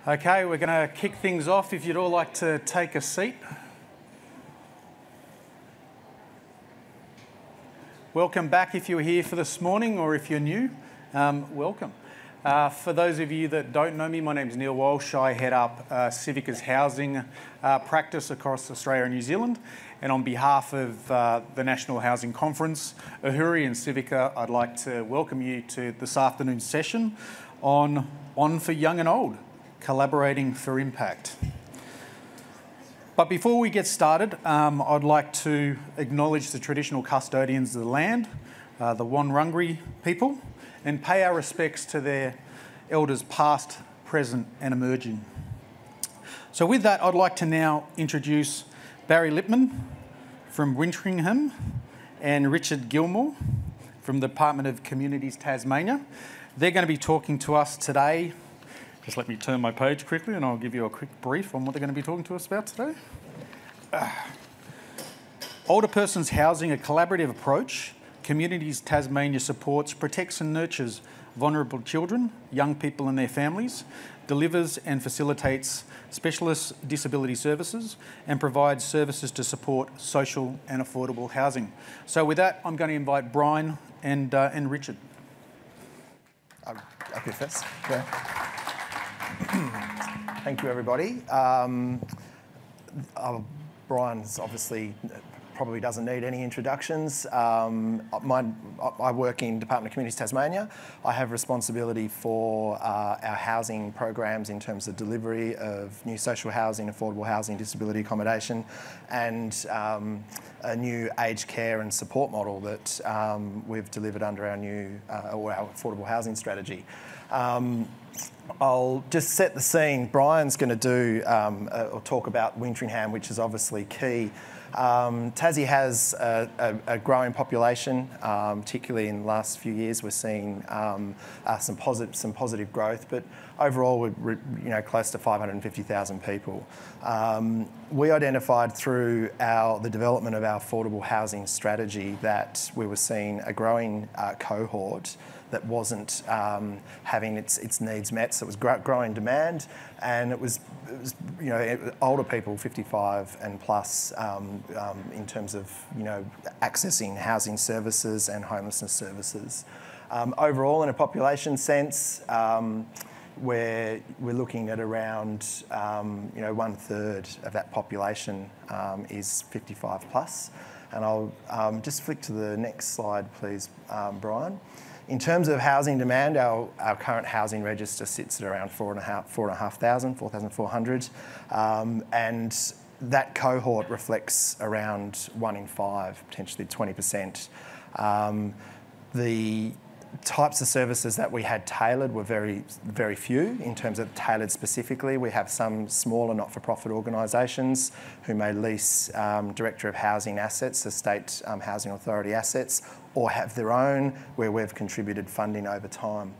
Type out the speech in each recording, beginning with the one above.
Okay, we're going to kick things off. If you'd all like to take a seat. Welcome back if you're here for this morning, or if you're new, welcome. For those of you that don't know me, my name's Neil Walsh. I head up CIVICA's housing practice across Australia and New Zealand. And on behalf of the National Housing Conference, AHURI and CIVICA, I'd like to welcome you to this afternoon's session on for Young and Old, Collaborating for Impact. But before we get started, I'd like to acknowledge the traditional custodians of the land, the Wurundjeri people, and pay our respects to their elders past, present and emerging. So with that, I'd like to now introduce Barry Lippman from Wintringham and Richard Gilmour from the Department of Communities Tasmania. They're going to be talking to us today. Just let me turn my page quickly and I'll give you a quick brief on what they're going to be talking to us about today. Older Persons Housing, a collaborative approach. Communities Tasmania supports, protects and nurtures vulnerable children, young people and their families, delivers and facilitates specialist disability services and provides services to support social and affordable housing. So with that, I'm going to invite Bryan and Richard. I'll go first. Okay. Thank you, everybody. Bryan's obviously probably doesn't need any introductions. I work in Department of Communities Tasmania. I have responsibility for our housing programs in terms of delivery of new social housing, affordable housing, disability accommodation, and a new aged care and support model that we've delivered under our new our affordable housing strategy. I'll just set the scene. Bryan's going to do or talk about Wintringham, which is obviously key. Tassie has a growing population, particularly in the last few years. We're seeing some positive growth, but overall we're close to 550,000 people. We identified through the development of our affordable housing strategy that we were seeing a growing cohort that wasn't having its needs met, so it was growing demand, and it was older people, 55 and plus, in terms of accessing housing services and homelessness services. Overall, in a population sense, we're looking at around 1/3 of that population is 55 plus, and I'll just flick to the next slide, please, Bryan. In terms of housing demand, our current housing register sits at around 4,400, and that cohort reflects around 1 in 5, potentially 20%. The types of services that we had tailored were very, very few in terms of tailored specifically. We have some smaller not-for-profit organisations who may lease Director of Housing assets, the State Housing Authority assets, or have their own where we've contributed funding over time.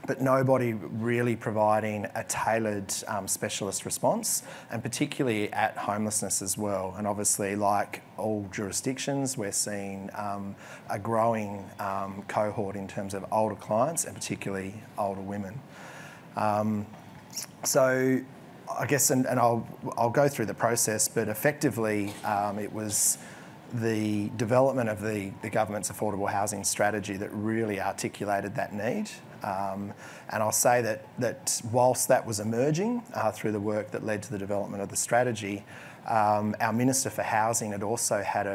But nobody really providing a tailored specialist response, and particularly at homelessness as well. And obviously, like all jurisdictions, we're seeing a growing cohort in terms of older clients, and particularly older women. So I guess, and I'll go through the process, but effectively it was the development of the government's affordable housing strategy that really articulated that need. And I'll say that whilst that was emerging through the work that led to the development of the strategy, our Minister for Housing had also had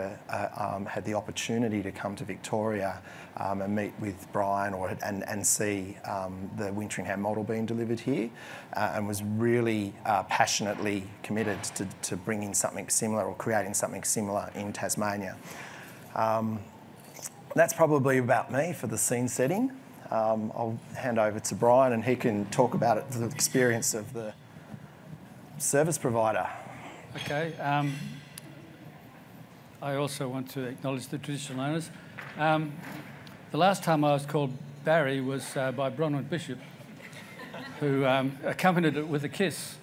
the opportunity to come to Victoria and meet with Bryan and see the Wintringham model being delivered here, and was really passionately committed to bringing something similar or creating something similar in Tasmania. That's probably about me for the scene setting. I'll hand over to Bryan and he can talk about the experience of the service provider. Okay. I also want to acknowledge the traditional owners. The last time I was called Barry was by Bronwyn Bishop, who accompanied it with a kiss.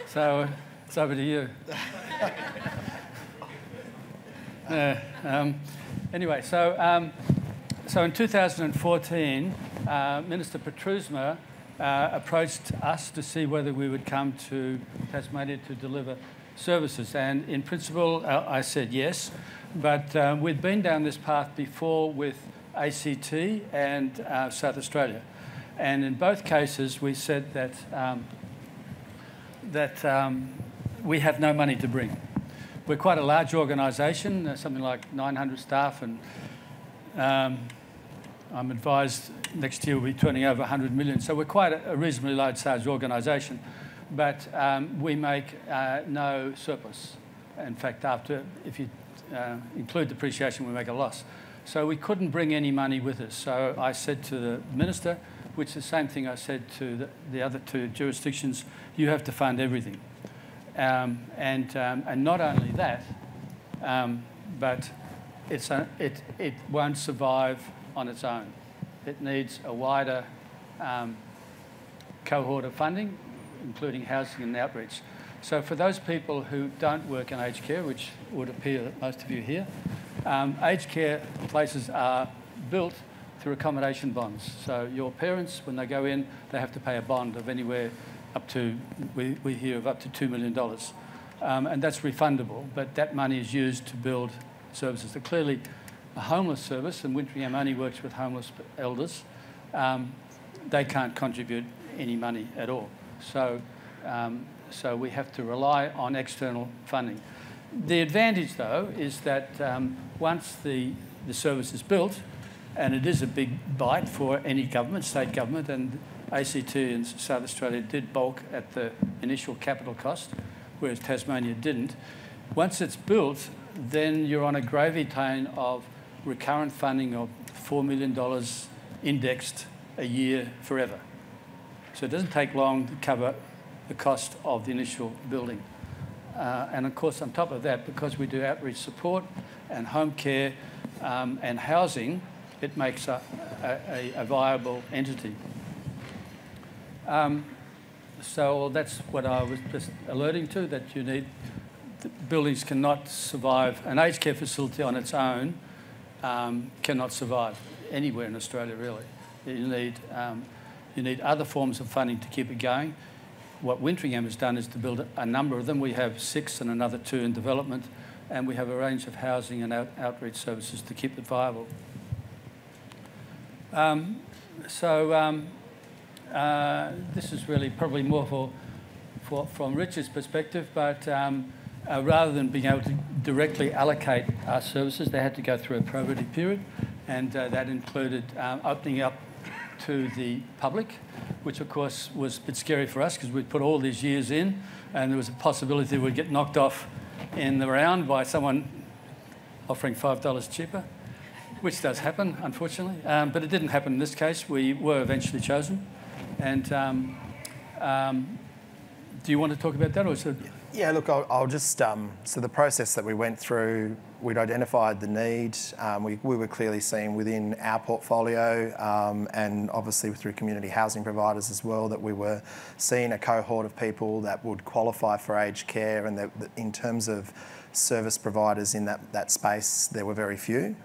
So it's over to you. Anyway, so in 2014, Minister Petrusma approached us to see whether we would come to Tasmania to deliver services. And in principle, I said yes. But we'd been down this path before with ACT and South Australia. And in both cases, we said that, we have no money to bring. We're quite a large organisation, something like 900 staff, and I'm advised next year we'll be turning over 100 million. So we're quite a reasonably large-sized organisation, but we make no surplus. In fact, if you include depreciation, we make a loss. So we couldn't bring any money with us. So I said to the Minister, which is the same thing I said to the other two jurisdictions, you have to fund everything. And not only that, but it won't survive on its own. It needs a wider cohort of funding, including housing and outreach. So for those people who don't work in aged care, which would appear that most of you here, aged care places are built through accommodation bonds. So your parents, when they go in, they have to pay a bond of anywhere up to, we hear of up to $2 million. And that's refundable, but that money is used to build services. So clearly, a homeless service, and Wintringham only works with homeless elders, they can't contribute any money at all. So, so we have to rely on external funding. The advantage, though, is that once the service is built, and it is a big bite for any government, state government, and ACT and South Australia did bulk at the initial capital cost, whereas Tasmania didn't. Once it's built, then you're on a gravy train of recurrent funding of $4 million indexed a year forever. So it doesn't take long to cover the cost of the initial building. And of course, on top of that, because we do outreach support and home care and housing, it makes a viable entity. So that's what I was just alerting to, that you need, buildings cannot survive. An aged care facility on its own cannot survive anywhere in Australia, really. You need other forms of funding to keep it going. What Wintringham has done is to build a number of them. We have 6 and another 2 in development, and we have a range of housing and outreach services to keep it viable. This is really probably more from Richard's perspective, but rather than being able to directly allocate our services, they had to go through a probity period, and that included opening up to the public, which of course was a bit scary for us because we'd put all these years in, and there was a possibility we'd get knocked off in the round by someone offering $5 cheaper, which does happen, unfortunately. But it didn't happen in this case. We were eventually chosen. And do you want to talk about that, or is it? Yeah, look, I'll just, so the process that we went through, we'd identified the need. We were clearly seeing within our portfolio and obviously through community housing providers as well, that we were seeing a cohort of people that would qualify for aged care, and that in terms of service providers in that space, there were very few.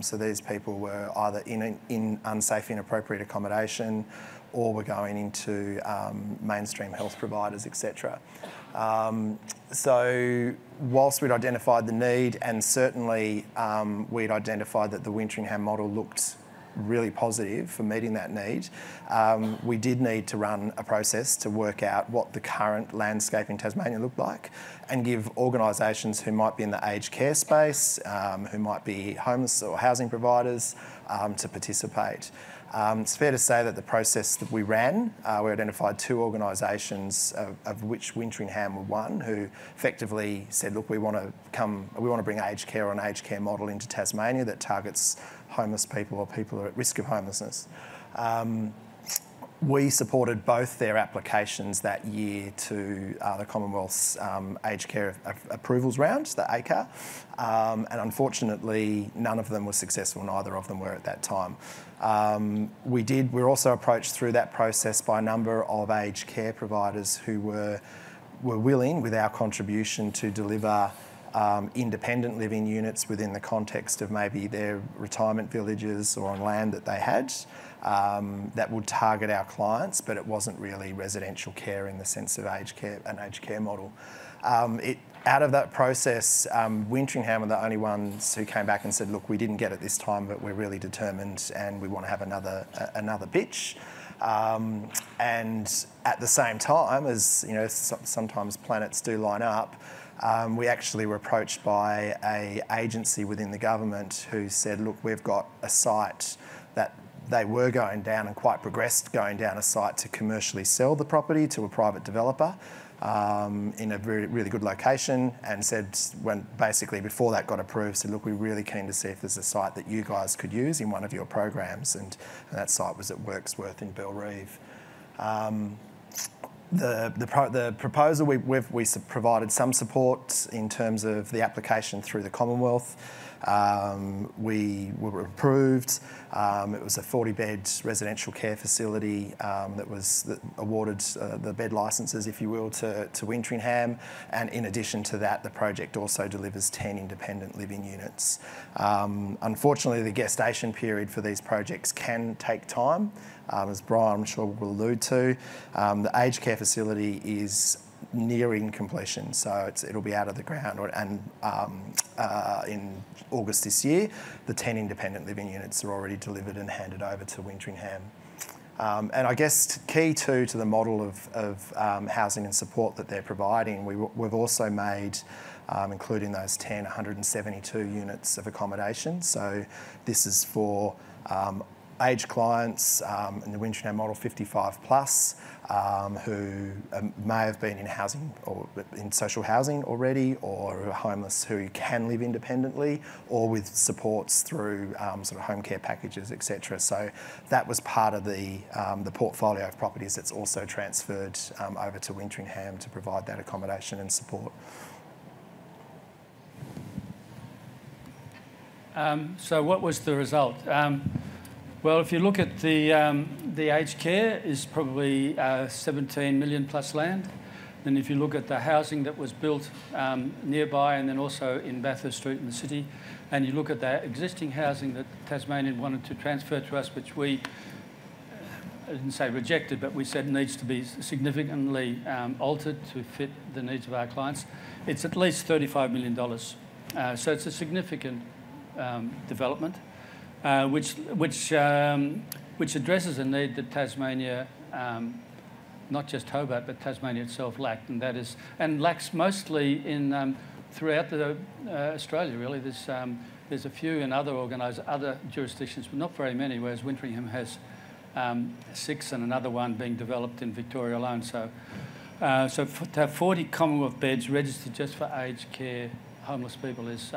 So these people were either in unsafe, inappropriate accommodation, or were going into mainstream health providers, etc. So whilst we'd identified the need, and certainly we'd identified that the Wintringham model looked really positive for meeting that need, we did need to run a process to work out what the current landscape in Tasmania looked like, and give organisations who might be in the aged care space, who might be homeless or housing providers, to participate. It's fair to say that the process that we ran, we identified 2 organisations, of which Wintringham were one, who effectively said, look, we want to bring aged care or an aged care model into Tasmania that targets homeless people or people who are at risk of homelessness. We supported both their applications that year to the Commonwealth's aged care approvals round, the ACAR, and unfortunately none of them were successful, neither of them were at that time. We were also approached through that process by a number of aged care providers who were willing, with our contribution, to deliver independent living units within the context of maybe their retirement villages or on land that they had that would target our clients, but it wasn't really residential care in the sense of an aged care model. Out of that process, Wintringham were the only ones who came back and said, look, we didn't get it this time, but we're really determined and we want to have another pitch. And at the same time, as you know, sometimes planets do line up, we actually were approached by an agency within the government who said, look, we've got a site that they were going down and quite progressed going down a site to commercially sell the property to a private developer in a really good location, and said, when basically before that got approved, said, look, we're really keen to see if there's a site that you guys could use in one of your programs, and that site was at Wirksworth in Bellerive. The proposal, we provided some support in terms of the application through the Commonwealth. We were approved. It was a 40-bed residential care facility that was awarded the bed licences, if you will, to Wintringham. And in addition to that, the project also delivers 10 independent living units. Unfortunately, the gestation period for these projects can take time, as Bryan, I'm sure, will allude to. The aged care facility is nearing completion, so it'll be out of the ground in August this year. The 10 independent living units are already delivered and handed over to Wintringham. And I guess key to the model of housing and support that they're providing, we've also made, including those 10, 172 units of accommodation. So this is for aged clients in the Wintringham model, 55 plus, who may have been in housing or in social housing already, or who are homeless who can live independently, or with supports through sort of home care packages, etc. So that was part of the portfolio of properties that's also transferred over to Wintringham to provide that accommodation and support. So what was the result? Well, if you look at the aged care is probably 17 million plus land. Then if you look at the housing that was built nearby and then also in Bathurst Street in the city, and you look at the existing housing that Tasmania wanted to transfer to us, which we, I didn't say rejected, but we said needs to be significantly altered to fit the needs of our clients, it's at least $35 million. So it's a significant development. Which addresses a need that Tasmania, not just Hobart, but Tasmania itself lacked, and lacks mostly in throughout Australia. Really, there's a few in other jurisdictions, but not very many. Whereas Wintringham has 6, and another one being developed in Victoria alone. So to have 40 Commonwealth beds registered just for aged care homeless people is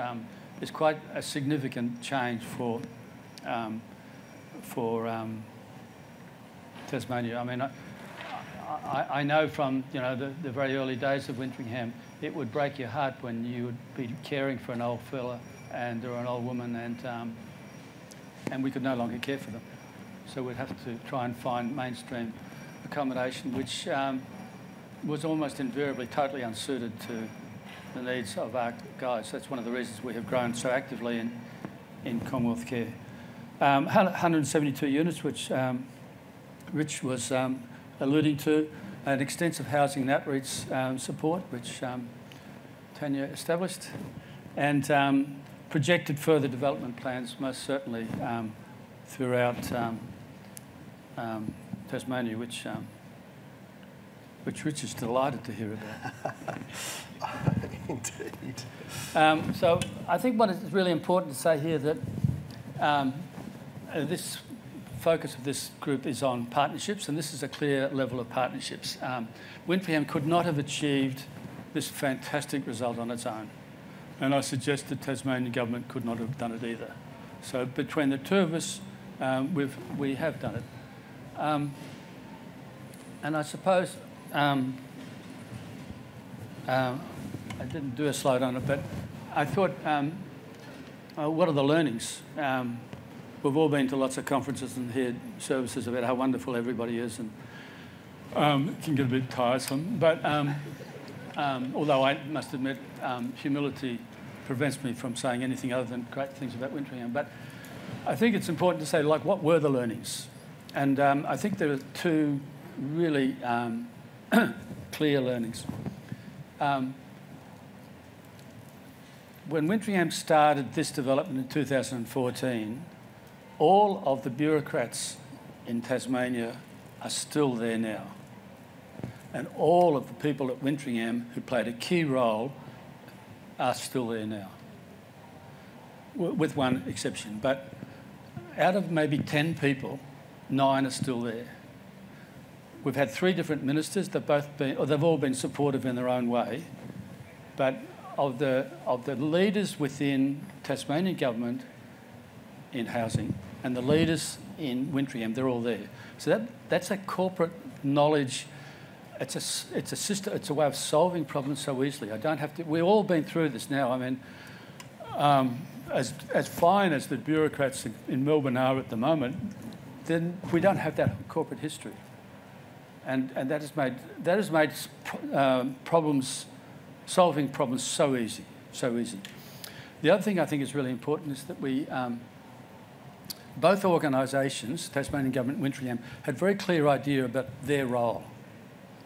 quite a significant change for Tasmania. I mean, I know from the very early days of Wintringham, it would break your heart when you would be caring for an old fella or an old woman, and we could no longer care for them. So we'd have to try and find mainstream accommodation, which was almost invariably totally unsuited to the needs of our guys. That's one of the reasons we have grown so actively in Commonwealth care. 172 units, which Rich was alluding to, an extensive housing and outreach support, which Tanya established, and projected further development plans, most certainly throughout Tasmania, which Rich is delighted to hear about. Indeed. So I think what is really important to say here that this focus of this group is on partnerships, and this is a clear level of partnerships. Wintringham could not have achieved this fantastic result on its own, and I suggest the Tasmanian government could not have done it either. So between the two of us, we have done it. And I suppose I didn't do a slide on it, but I thought, what are the learnings? We've all been to lots of conferences and heard services about how wonderful everybody is, and it can get a bit tiresome. But although I must admit, humility prevents me from saying anything other than great things about Wintringham. But I think it's important to say, like, what were the learnings? And I think there are two really clear learnings. When Wintringham started this development in 2014, all of the bureaucrats in Tasmania are still there now. And all of the people at Wintringham who played a key role are still there now, with one exception. But out of maybe 10 people, 9 are still there. We've had 3 different ministers. They've all been supportive in their own way. But of the leaders within Tasmanian government in housing and the leaders in Wintringham, they're all there. So that's a corporate knowledge. It's a system. It's a way of solving problems so easily. I don't have to. We've all been through this now. I mean, as fine as the bureaucrats in Melbourne are at the moment, then we don't have that corporate history, and that has made solving problems so easy. The other thing I think is really important is that we. Both organisations, Tasmanian Government and Wintringham, had a very clear idea about their role.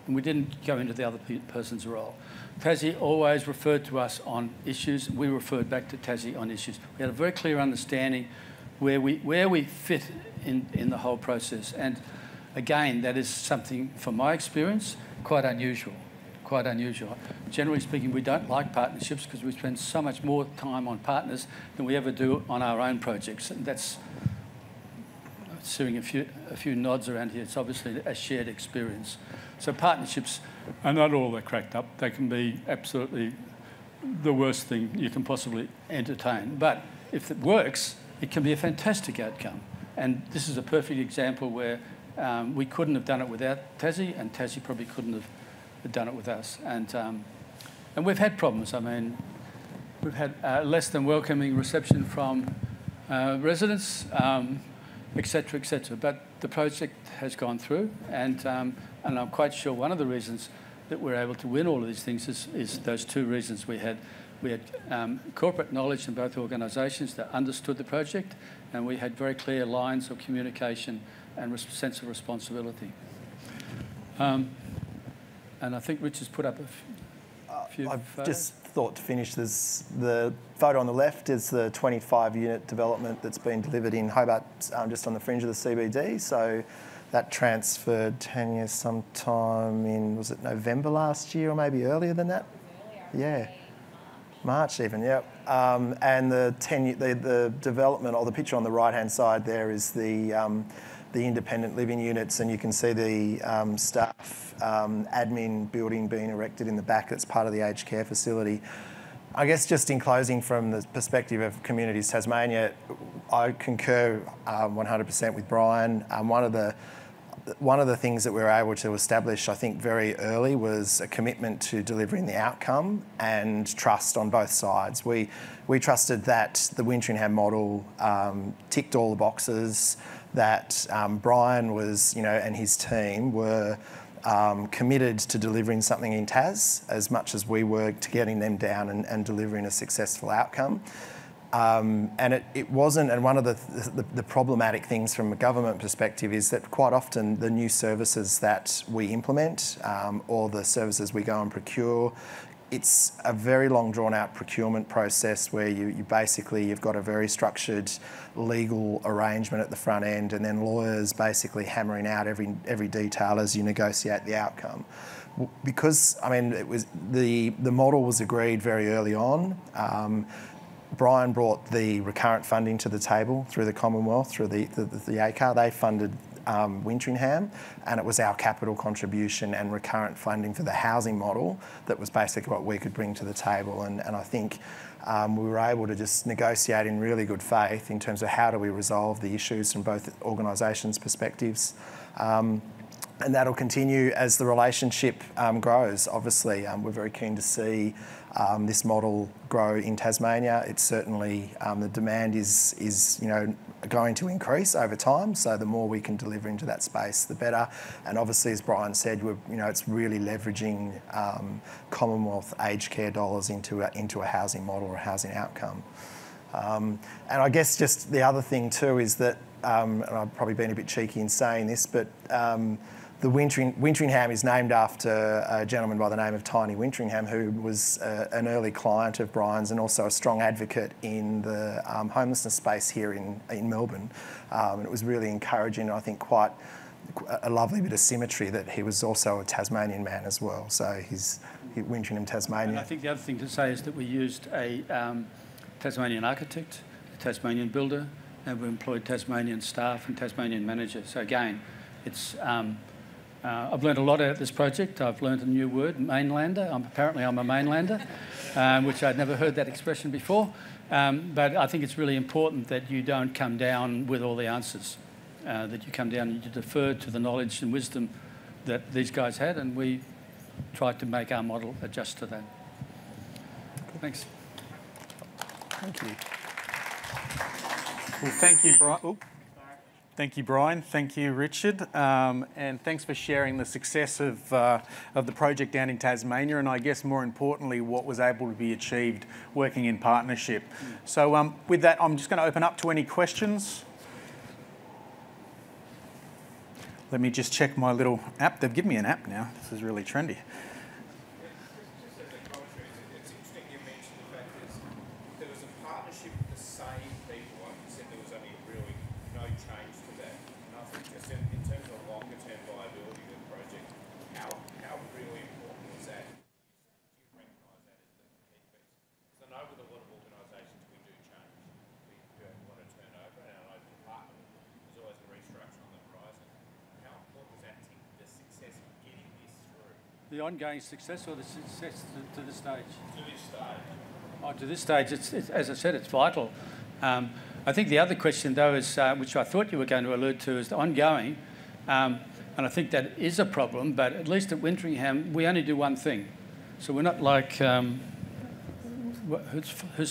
And we didn't go into the other person's role. Tassie always referred to us on issues. We referred back to Tassie on issues. We had a very clear understanding where we fit in the whole process. And again, that is something, from my experience, quite unusual. Generally speaking, we don't like partnerships because we spend so much more time on partners than we ever do on our own projects. And that's seeing a few nods around here. It's obviously a shared experience. So partnerships are not all they're cracked up. They can be absolutely the worst thing you can possibly entertain. But if it works, it can be a fantastic outcome. And this is a perfect example where we couldn't have done it without Tassie, and Tassie probably couldn't have done it with us. And we've had problems. I mean, we've had less than welcoming reception from residents, etc., etc. But the project has gone through, and I'm quite sure one of the reasons that we're able to win all of these things is those 2 reasons. We had corporate knowledge in both organisations that understood the project, and we had very clear lines of communication and sense of responsibility. And I think Rich has put up a few I've photos. just thought to finish this. The photo on the left is the 25-unit development that's been delivered in Hobart, just on the fringe of the CBD. So that transferred, Tanya, sometime in, was it November last year or maybe earlier than that? Yeah. March even, yep. And the development, or the picture on the right-hand side there, is the independent living units, and you can see the staff admin building being erected in the back. That's part of the aged care facility. I guess just in closing, from the perspective of Communities Tasmania, I concur 100% with Bryan. One of the things that we were able to establish, I think, very early was a commitment to delivering the outcome and trust on both sides. We trusted that the Wintringham model ticked all the boxes, that Bryan was, and his team were committed to delivering something in Tas as much as we were to getting them down and delivering a successful outcome. And it wasn't, and one of the problematic things from a government perspective is that quite often the new services that we implement or the services we go and procure, it's a very long drawn out procurement process where you've got a very structured legal arrangement at the front end, and then lawyers basically hammering out every detail as you negotiate the outcome. Because, I mean, it was the model was agreed very early on. Bryan brought the recurrent funding to the table through the Commonwealth, through the ACAR. They funded Wintringham, and it was our capital contribution and recurrent funding for the housing model that was basically what we could bring to the table. And I think we were able to just negotiate in really good faith in terms of how do we resolve the issues from both organisations' perspectives. And that'll continue as the relationship grows. Obviously, we're very keen to see this model grow in Tasmania. It's certainly, the demand is going to increase over time. So the more we can deliver into that space, the better. And obviously, as Bryan said, it's really leveraging Commonwealth aged care dollars into a housing model or a housing outcome. And I guess just the other thing too is that, and I've probably been a bit cheeky in saying this, but the Wintringham is named after a gentleman by the name of Tiny Wintringham, who was an early client of Bryan's and also a strong advocate in the homelessness space here in Melbourne. And it was really encouraging, and I think quite a lovely bit of symmetry that he was also a Tasmanian man as well. So he's Wintringham, Tasmania. And I think the other thing to say is that we used a Tasmanian architect, a Tasmanian builder, and we employed Tasmanian staff and Tasmanian managers. So again, it's I've learned a lot out of this project. I've learned a new word, mainlander. Apparently I'm a mainlander, which I'd never heard that expression before. But I think it's really important that you don't come down with all the answers, that you come down and you defer to the knowledge and wisdom that these guys had, and we tried to make our model adjust to that. Thanks. Thank you. Well, thank you, Bryan. Thank you, Bryan. Thank you, Richard. And thanks for sharing the success of the project down in Tasmania, and I guess more importantly, what was able to be achieved working in partnership. So with that, I'm just going to open up to any questions. Let me just check my little app. They've given me an app now. This is really trendy. The ongoing success or the success to this stage? To this stage. Oh, to this stage, it's as I said, it's vital. I think the other question, though, is which I thought you were going to allude to, is the ongoing. And I think that is a problem, but at least at Wintringham, we only do one thing. So we're not like, who's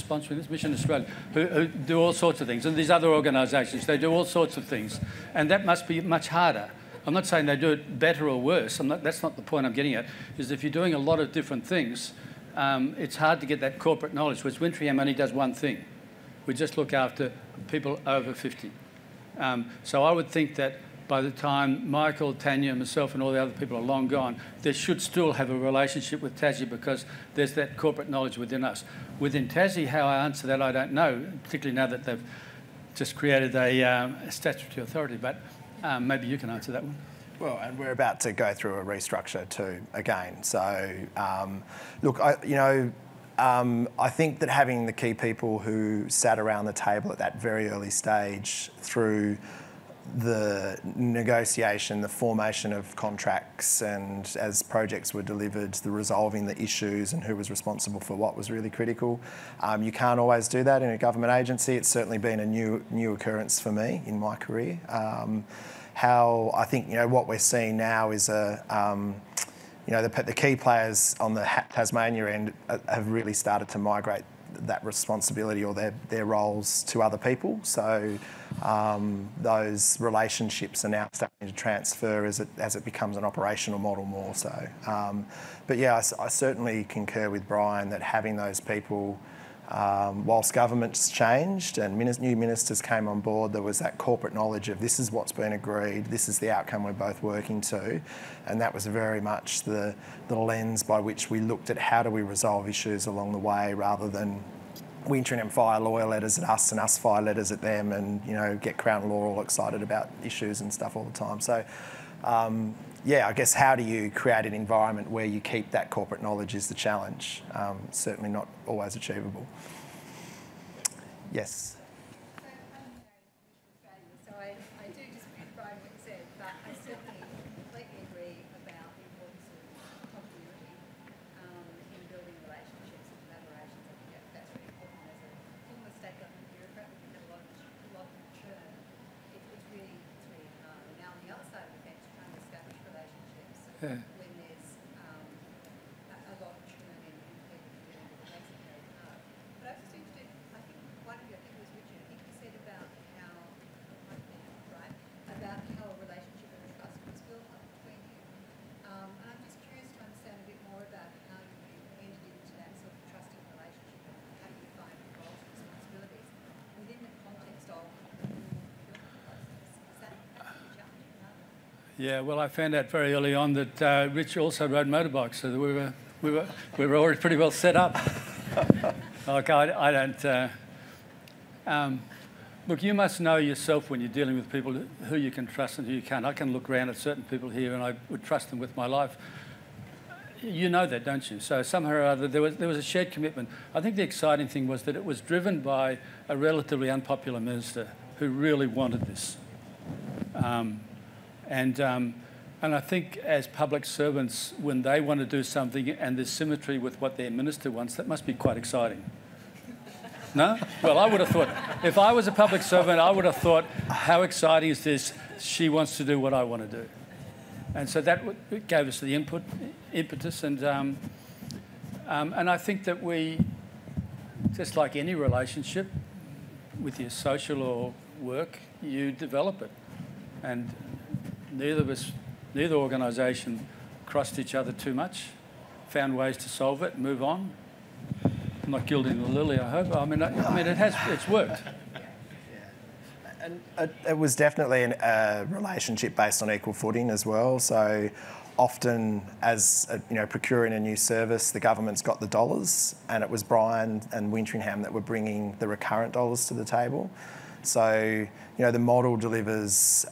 sponsoring this? Mission Australia, who do all sorts of things. And these other organisations, they do all sorts of things. And that must be much harder. I'm not saying they do it better or worse. That's not the point I'm getting at, is if you're doing a lot of different things, it's hard to get that corporate knowledge, whereas Wintringham only does one thing. We just look after people over 50. So I would think that by the time Michael, Tanya, myself and all the other people are long gone, they should still have a relationship with Tassie because there's that corporate knowledge within us. Within Tassie, how I answer that, I don't know, particularly now that they've just created a statutory authority, but maybe you can answer that one. Well, and we're about to go through a restructure too, again. So, look, I think that having the key people who sat around the table at that very early stage through the negotiation, the formation of contracts, and as projects were delivered, the resolving the issues and who was responsible for what was really critical. You can't always do that in a government agency. It's certainly been a new occurrence for me in my career. How I think what we're seeing now is the key players on the Tasmania end have really started to migrate that responsibility or their roles to other people. So those relationships are now starting to transfer as it becomes an operational model more so. But yeah, I certainly concur with Bryan that having those people, whilst governments changed and new ministers came on board, there was that corporate knowledge of this is what's been agreed, this is the outcome we're both working to, and that was very much the lens by which we looked at how do we resolve issues along the way rather than Wintringham fire lawyer letters at us and us fire letters at them and get Crown Law all excited about issues and stuff all the time. So yeah, I guess how do you create an environment where you keep that corporate knowledge is the challenge. Certainly not always achievable. Yes. So I do dispute Bryan what you said, but I certainly completely agree about the importance of continuity in building relationships and collaborations. I think that's really important. As a former state government bureaucrat, we have a lot of churn. It's really hard. Now on the other side of the fence, trying to establish relationships Yeah. when there's a lot of churn in people dealing with it, makes it very hard. But I was just interested, I think one of you, I think it was Richard, I think you said about how, right, about how a relationship and a trust was built up between you. And I'm just curious to understand a bit more about how you entered into that sort of trusting relationship and how you find roles and responsibilities within the context of the building process. Is that challenging? Yeah, well, I found out very early on that Rich also rode motorbikes, so that we were already pretty well set up. Like I don't. Look, you must know yourself when you're dealing with people who you can trust and who you can't. I can look around at certain people here, and I would trust them with my life. You know that, don't you? So somehow or other, there was a shared commitment. I think the exciting thing was that it was driven by a relatively unpopular minister who really wanted this. And I think as public servants, when they want to do something and there's symmetry with what their minister wants, that must be quite exciting. No? Well, I would have thought, if I was a public servant, I would have thought, how exciting is this? She wants to do what I want to do. And so that gave us the impetus. And I think that we, just like any relationship with your social or work, you develop it. And neither organisation crossed each other too much, found ways to solve it, move on. I'm not gilding the lily, I hope. I mean, it's worked. And it was definitely a relationship based on equal footing as well. So often, as procuring a new service, the government's got the dollars, and it was Bryan and Wintringham that were bringing the recurrent dollars to the table. So the model delivers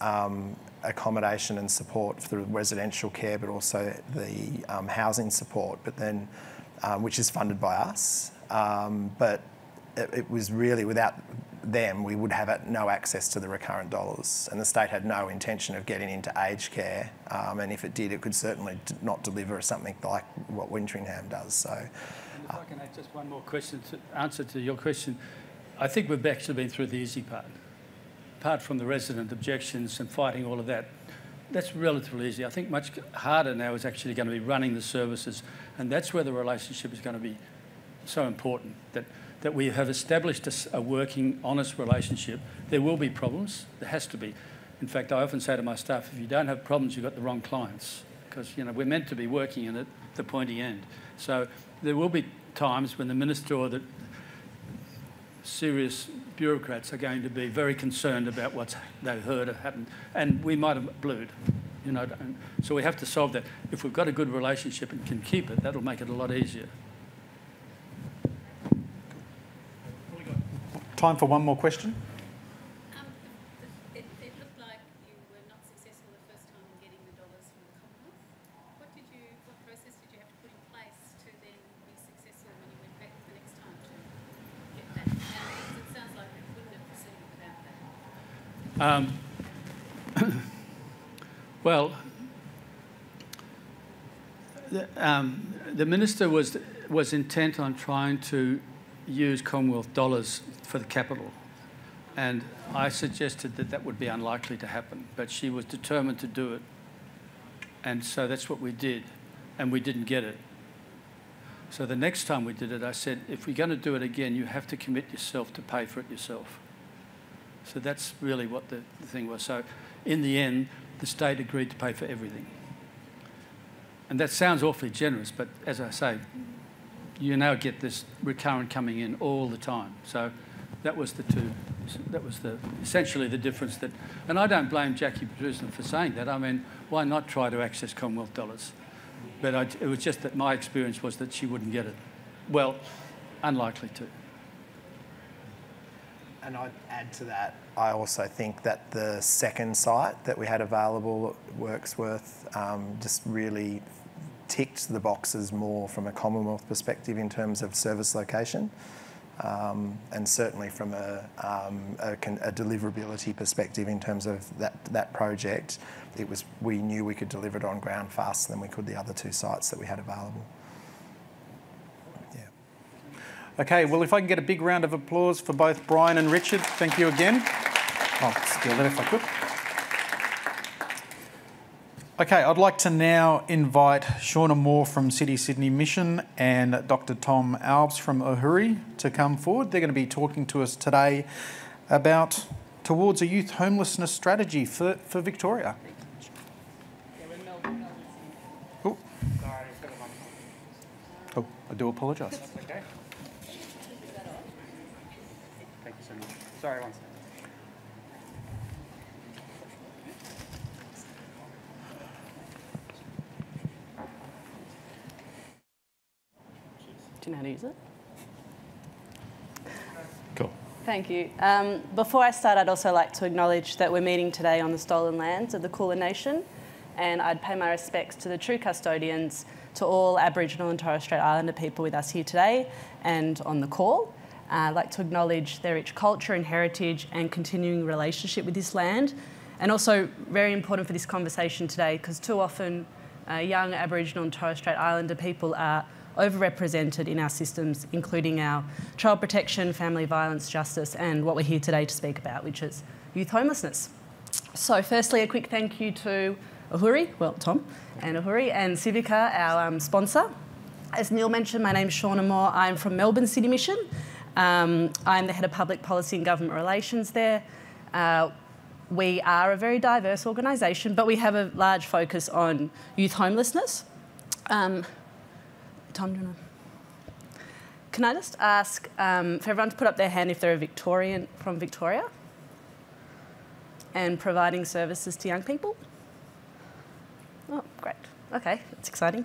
accommodation and support for the residential care, but also the housing support, but then which is funded by us. But it was really, without them, we would have no access to the recurrent dollars, and the state had no intention of getting into aged care. And if it did, it could certainly not deliver something like what Wintringham does. So, if I can add just one more question to answer to your question, I think we've actually been through the easy part. Apart from the resident objections and fighting all of that, that's relatively easy. I think much harder now is actually going to be running the services, and that's where the relationship is going to be so important, that we have established a working, honest relationship. There will be problems. There has to be. In fact, I often say to my staff, if you don't have problems, you've got the wrong clients, because we're meant to be working in the pointy end. So there will be times when the minister or the serious bureaucrats are going to be very concerned about what they've heard or happened, and we might have blued, So we have to solve that. If we've got a good relationship and can keep it, that'll make it a lot easier. Time for one more question. It looked like you were not successful the first time in getting the dollars from the Commonwealth. What process did you have to put in place to then be successful when you went back the next time to get that? And it sounds like you wouldn't have proceeded without that. Well, the minister was intent on trying to use Commonwealth dollars for the capital, and I suggested that would be unlikely to happen, but she was determined to do it, and so that's what we did, and we didn't get it. So the next time we did it, I said, if we're going to do it again, you have to commit yourself to pay for it yourself. So that's really what the thing was. So in the end, the state agreed to pay for everything. And that sounds awfully generous, but as I say, you now get this recurrent coming in all the time. So that was essentially the difference that, and I don't blame Jackie Peterson for saying that. I mean, why not try to access Commonwealth dollars? But it was just that my experience was that she wouldn't get it. Well, unlikely to. And I'd add to that, I also think that the second site that we had available at Wirksworth just really ticked the boxes more from a Commonwealth perspective in terms of service location, and certainly from a deliverability perspective in terms of that project. We knew we could deliver it on ground faster than we could the other two sites that we had available. Okay, well, if I can get a big round of applause for both Bryan and Richard, thank you again. I'll steal that if I could. Okay, I'd like to now invite Shorna Moore from City Sydney Mission and Dr. Tom Alves from AHURI to come forward. They're going to be talking to us today about towards a youth homelessness strategy for Victoria. Oh. Oh, I do apologise. Okay. Thank you so much. Sorry, one second. Do you know how to use it? Cool. Thank you. Before I start, I'd also like to acknowledge that we're meeting today on the stolen lands of the Kulin Nation, and I'd pay my respects to the true custodians, to all Aboriginal and Torres Strait Islander people with us here today and on the call. I'd like to acknowledge their rich culture and heritage and continuing relationship with this land, and also very important for this conversation today because too often young Aboriginal and Torres Strait Islander people are overrepresented in our systems, including our child protection, family violence, justice, and what we're here today to speak about, which is youth homelessness. So firstly, a quick thank you to AHURI, well, Tom, and AHURI, and CIVICA, our sponsor. As Neil mentioned, my name's Shorna Moore. I'm from Melbourne City Mission. I'm the Head of Public Policy and Government Relations there. We are a very diverse organisation, but we have a large focus on youth homelessness. Tom, do you want to... Can I just ask for everyone to put up their hand if they're a Victorian from Victoria and providing services to young people? Oh, great. Okay, that's exciting.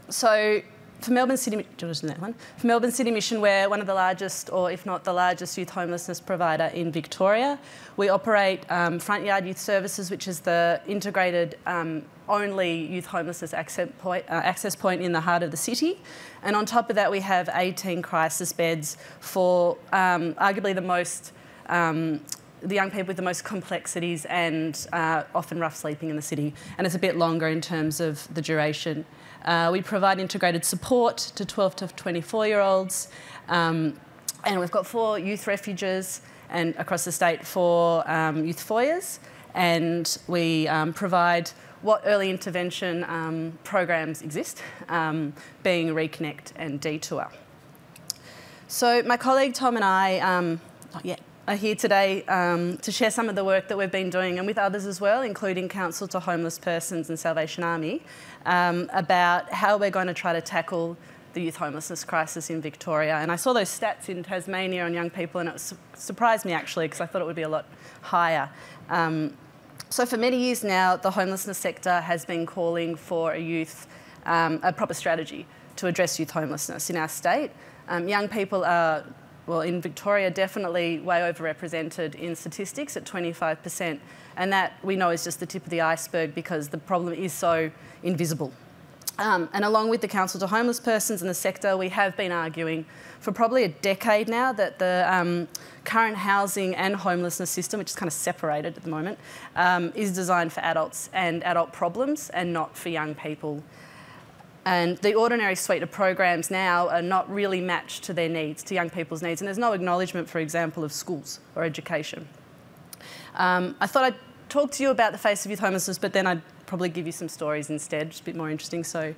So for Melbourne City, for Melbourne City Mission, we're one of the largest, or if not the largest, youth homelessness provider in Victoria. We operate Front Yard Youth Services, which is the integrated only youth homelessness access point in the heart of the city. And on top of that, we have 18 crisis beds for arguably the young people with the most complexities and often rough sleeping in the city. And it's a bit longer in terms of the duration. We provide integrated support to 12 to 24-year-olds. And we've got 4 youth refuges and across the state 4 youth foyers. And we provide what early intervention programs exist, being Reconnect and Detour. So my colleague Tom and I are here today to share some of the work that we've been doing, and with others as well, including Council to Homeless Persons and Salvation Army, about how we're going to try to tackle the youth homelessness crisis in Victoria. And I saw those stats in Tasmania on young people, and it surprised me actually, because I thought it would be a lot higher. So for many years now, the homelessness sector has been calling for a proper strategy to address youth homelessness in our state. Young people are, well, in Victoria, definitely way overrepresented in statistics at 25%. And that we know is just the tip of the iceberg because the problem is so invisible. And along with the Council to Homeless Persons and the sector, we have been arguing for probably a decade now that the current housing and homelessness system, which is kind of separated at the moment, is designed for adults and adult problems and not for young people. And the ordinary suite of programs now are not really matched to their needs, to young people's needs, and there's no acknowledgement, for example, of schools or education. I thought I'd talk to you about the face of youth homelessness, but then I'd probably give you some stories instead, just a bit more interesting. So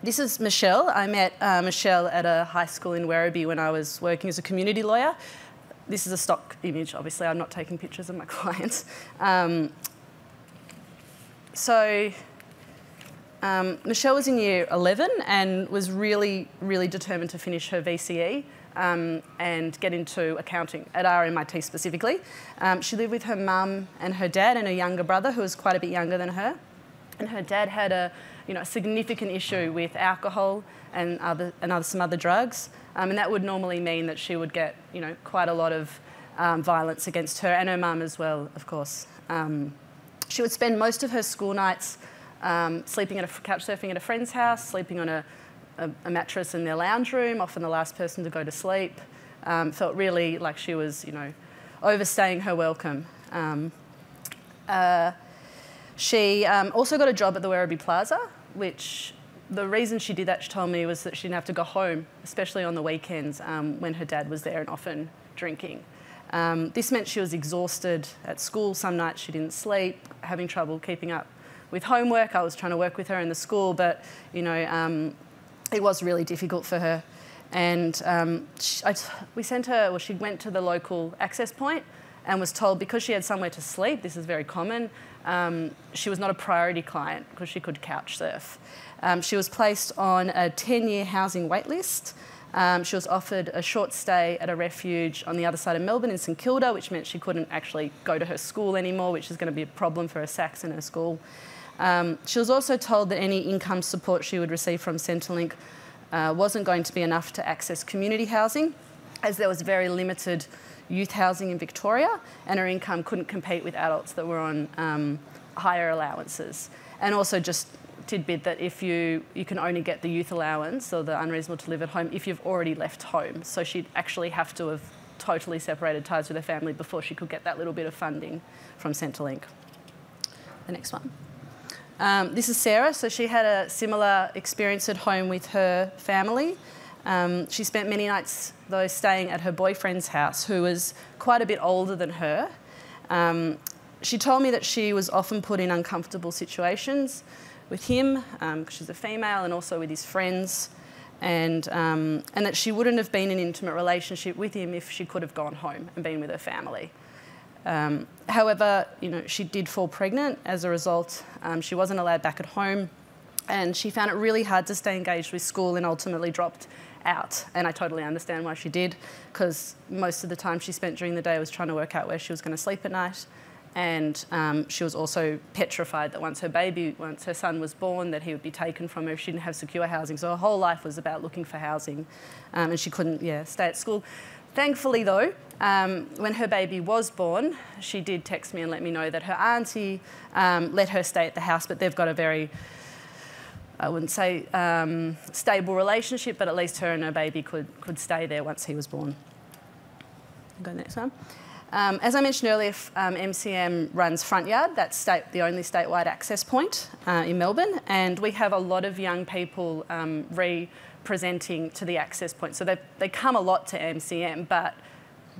this is Michelle. I met Michelle at a high school in Werribee when I was working as a community lawyer. This is a stock image, obviously. I'm not taking pictures of my clients. Michelle was in year 11 and was really, really determined to finish her VCE and get into accounting at RMIT specifically. She lived with her mum and her dad and her younger brother, who was quite a bit younger than her. And her dad had a significant issue with alcohol and some other drugs. And that would normally mean that she would get quite a lot of violence against her and her mum as well, of course. She would spend most of her school nights sleeping couch surfing at a friend's house, sleeping on a mattress in their lounge room, often the last person to go to sleep. Felt really like she was, overstaying her welcome. She also got a job at the Werribee Plaza, which the reason she did that, she told me, was that she didn't have to go home, especially on the weekends when her dad was there and often drinking. This meant she was exhausted at school. Some nights she didn't sleep, having trouble keeping up with homework. I was trying to work with her in the school, but it was really difficult for her. And we sent her, well, she went to the local access point and was told because she had somewhere to sleep, this is very common, she was not a priority client because she could couch surf. She was placed on a 10-year housing wait list. She was offered a short stay at a refuge on the other side of Melbourne in St Kilda, which meant she couldn't actually go to her school anymore, which is going to be a problem for her SACs in her school. She was also told that any income support she would receive from Centrelink wasn't going to be enough to access community housing, as there was very limited youth housing in Victoria, and her income couldn't compete with adults that were on higher allowances. And also just tidbit that if you can only get the youth allowance or the unreasonable to live at home if you've already left home. So she'd actually have to have totally separated ties with her family before she could get that little bit of funding from Centrelink. The next one. This is Sarah. So she had a similar experience at home with her family. She spent many nights, though, staying at her boyfriend's house, who was quite a bit older than her. She told me that she was often put in uncomfortable situations with him, because she's a female, and also with his friends, and that she wouldn't have been in an intimate relationship with him if she could have gone home and been with her family. However, she did fall pregnant as a result. She wasn't allowed back at home, and she found it really hard to stay engaged with school and ultimately dropped out. And I totally understand why she did, because most of the time she spent during the day was trying to work out where she was going to sleep at night. And she was also petrified that once her son was born, that he would be taken from her if she didn't have secure housing. So her whole life was about looking for housing, and she couldn't, stay at school. Thankfully, though, when her baby was born, she did text me and let me know that her auntie let her stay at the house, but they've got a very, I wouldn't say stable relationship, but at least her and her baby could stay there once he was born. Go next one. As I mentioned earlier, MCM runs Front Yard. That's the only statewide access point in Melbourne, and we have a lot of young people presenting to the access point. So they come a lot to MCM, but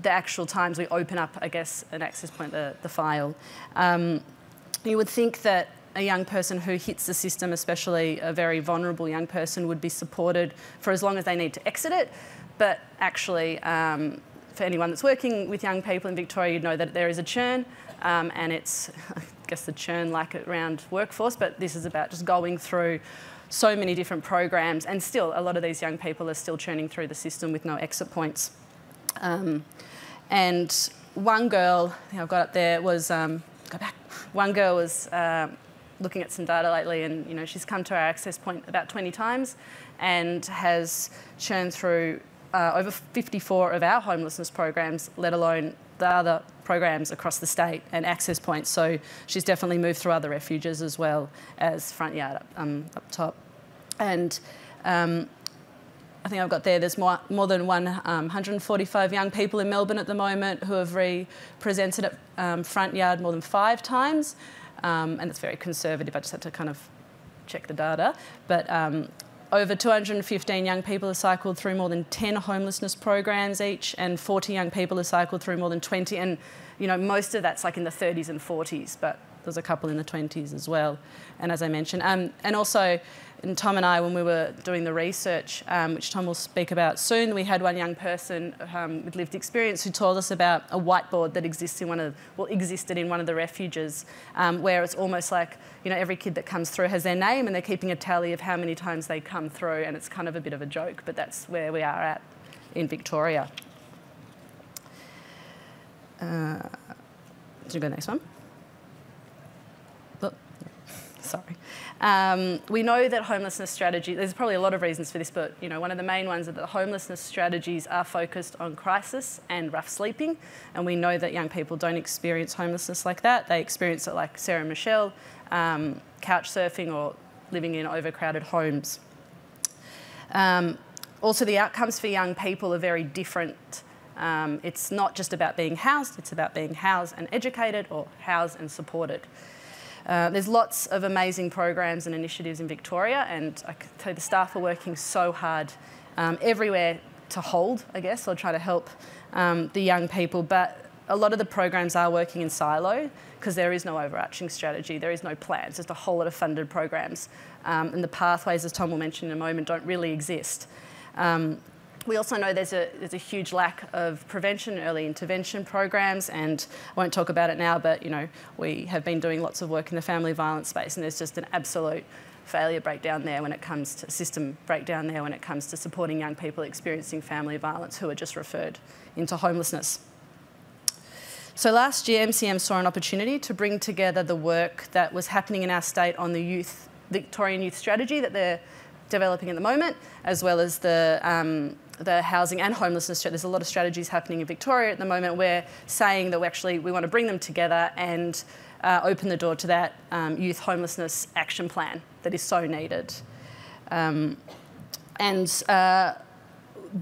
the actual times we open up, I guess, an access point, the file. You would think that a young person who hits the system, especially a very vulnerable young person, would be supported for as long as they need to exit it, but actually, for anyone that's working with young people in Victoria, you'd know that there is a churn, and it's, I guess, the churn like around workforce, but this is about just going through so many different programs, and still a lot of these young people are still churning through the system with no exit points. And one girl, I think I've got up there, was, go back, one girl was looking at some data lately, and she's come to our access point about 20 times and has churned through over 54 of our homelessness programs, let alone the other programs across the state and access points. So she's definitely moved through other refuges as well as Front Yard up top. And I think I've got there's more than 145 young people in Melbourne at the moment who have represented at Front Yard more than 5 times. And it's very conservative. I just had to kind of check the data. But over 215 young people have cycled through more than 10 homelessness programs each, and 40 young people have cycled through more than 20. And, most of that's like in the 30s and 40s, but there's a couple in the 20s as well. And as I mentioned, and also, and Tom and I, when we were doing the research, which Tom will speak about soon, we had one young person with lived experience who told us about a whiteboard that existed in one of the refuges, where it's almost like, every kid that comes through has their name and they're keeping a tally of how many times they come through, and it's kind of a bit of a joke, but that's where we are at in Victoria. Did you go next one? Oh, sorry. We know that homelessness strategy, there's probably a lot of reasons for this, but one of the main ones is that the homelessness strategies are focused on crisis and rough sleeping, and we know that young people don't experience homelessness like that. They experience it like Sarah and Michelle, couch surfing or living in overcrowded homes. Also, the outcomes for young people are very different. It's not just about being housed, it's about being housed and educated, or housed and supported. There's lots of amazing programs and initiatives in Victoria, and I can tell you the staff are working so hard everywhere to hold, I guess, or try to help the young people. But a lot of the programs are working in silo because there is no overarching strategy, there is no plan, it's just a whole lot of funded programs. And the pathways, as Tom will mention in a moment, don't really exist. We also know there's a huge lack of prevention, early intervention programs, and I won't talk about it now, but we have been doing lots of work in the family violence space, and there's just an absolute failure breakdown there when it comes to system breakdown there when it comes to supporting young people experiencing family violence who are just referred into homelessness. So last year, MCM saw an opportunity to bring together the work that was happening in our state on the Victorian youth strategy that they're developing at the moment, as well as the housing and homelessness. There's a lot of strategies happening in Victoria at the moment. We're saying that we want to bring them together and open the door to that youth homelessness action plan that is so needed.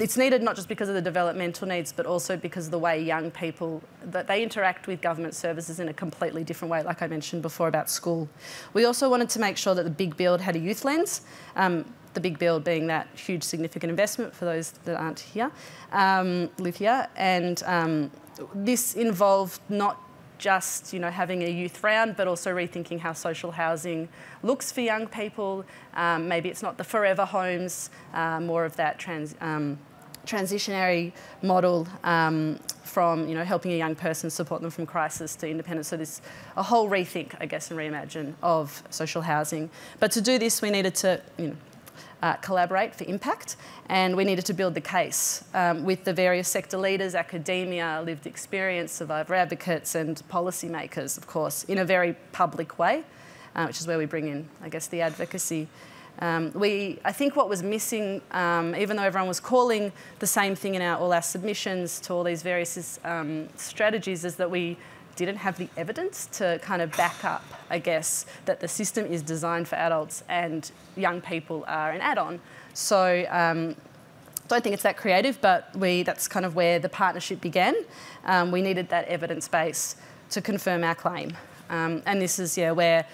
It's needed not just because of the developmental needs, but also because of the way young people, that they interact with government services in a completely different way, like I mentioned before about school. We also wanted to make sure that the big build had a youth lens, the big build being that huge significant investment for those that aren't here, live here. And this involved not just having a youth round, but also rethinking how social housing looks for young people. Maybe it's not the forever homes, more of that transitionary model from helping a young person support them from crisis to independence. So there's a whole rethink, I guess, and reimagine of social housing. But to do this, we needed to collaborate for impact, and we needed to build the case with the various sector leaders, academia, lived experience, survivor advocates and policymakers, of course, in a very public way, which is where we bring in, I guess, the advocacy. I think what was missing, even though everyone was calling the same thing in all our submissions to all these various strategies, is that we didn't have the evidence to kind of back up, I guess, that the system is designed for adults and young people are an add-on. So don't think it's that creative, but that's kind of where the partnership began. We needed that evidence base to confirm our claim. And this is where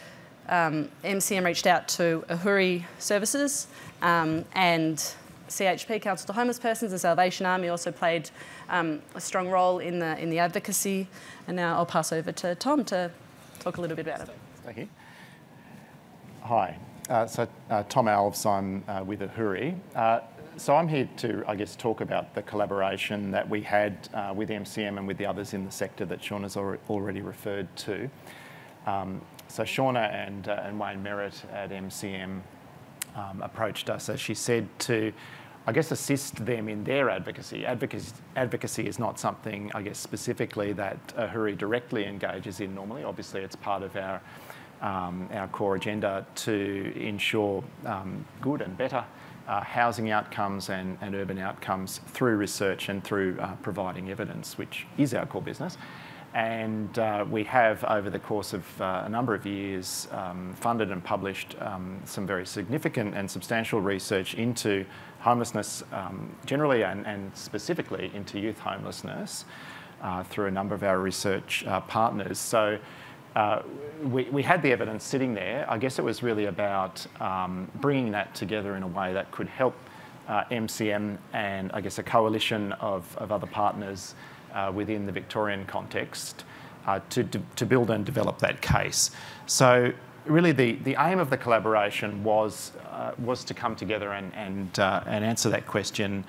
MCM reached out to AHURI services and CHP, Council to Homeless Persons, and Salvation Army also played a strong role in the advocacy. And now I'll pass over to Tom to talk a little bit about it. Thank you. Hi, Tom Alves, I'm with AHURI. So I'm here to, I guess, talk about the collaboration that we had with MCM and with the others in the sector that Shorna's already referred to. So Shorna and Wayne Merritt at MCM approached us, as she said, to, I guess, assist them in their advocacy. Advocacy is not something, I guess, specifically that AHURI directly engages in normally. Obviously, it's part of our core agenda to ensure good and better housing outcomes and urban outcomes through research and through providing evidence, which is our core business. And we have, over the course of a number of years, funded and published some very significant and substantial research into homelessness generally and specifically into youth homelessness through a number of our research partners. So we had the evidence sitting there. I guess it was really about bringing that together in a way that could help MCM and, I guess, a coalition of other partners within the Victorian context to build and develop that case. So really the aim of the collaboration was to come together and answer that question,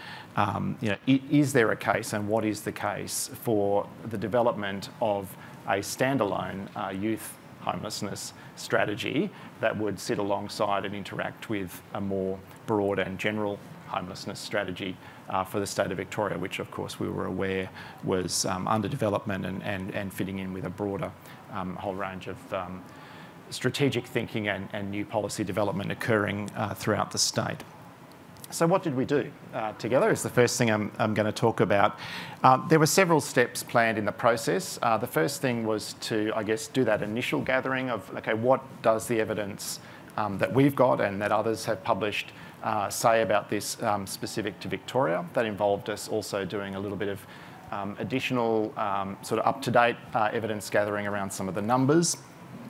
is there a case and what is the case for the development of a standalone youth homelessness strategy that would sit alongside and interact with a more broad and general homelessness strategy for the state of Victoria, which of course we were aware was under development and fitting in with a broader whole range of strategic thinking and new policy development occurring throughout the state. So what did we do together is the first thing I'm going to talk about. There were several steps planned in the process. The first thing was to, I guess, do that initial gathering of, okay, what does the evidence that we've got and that others have published say about this specific to Victoria. That involved us also doing a little bit of additional sort of up-to-date evidence gathering around some of the numbers,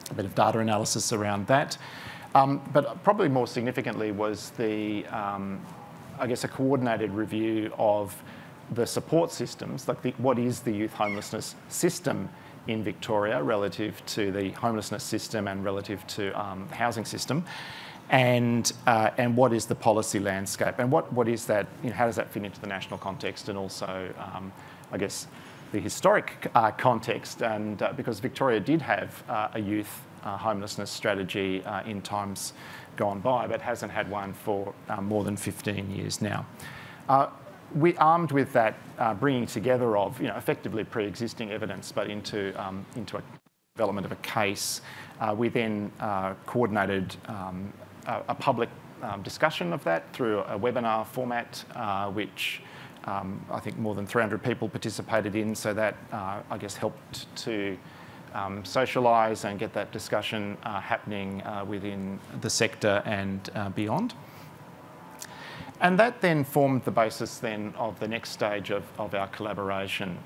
a bit of data analysis around that. But probably more significantly was the, I guess, a coordinated review of the support systems, like what is the youth homelessness system in Victoria relative to the homelessness system and relative to the housing system, and what is the policy landscape, and what is that, how does that fit into the national context, and also, I guess, the historic context, and because Victoria did have a youth homelessness strategy in times gone by, but hasn't had one for more than 15 years now. We armed with that bringing together of effectively pre-existing evidence, but into a development of a case. We then coordinated a public discussion of that through a webinar format, which I think more than 300 people participated in. So that I guess helped to socialise and get that discussion happening within the sector and beyond. And that then formed the basis then of the next stage of our collaboration.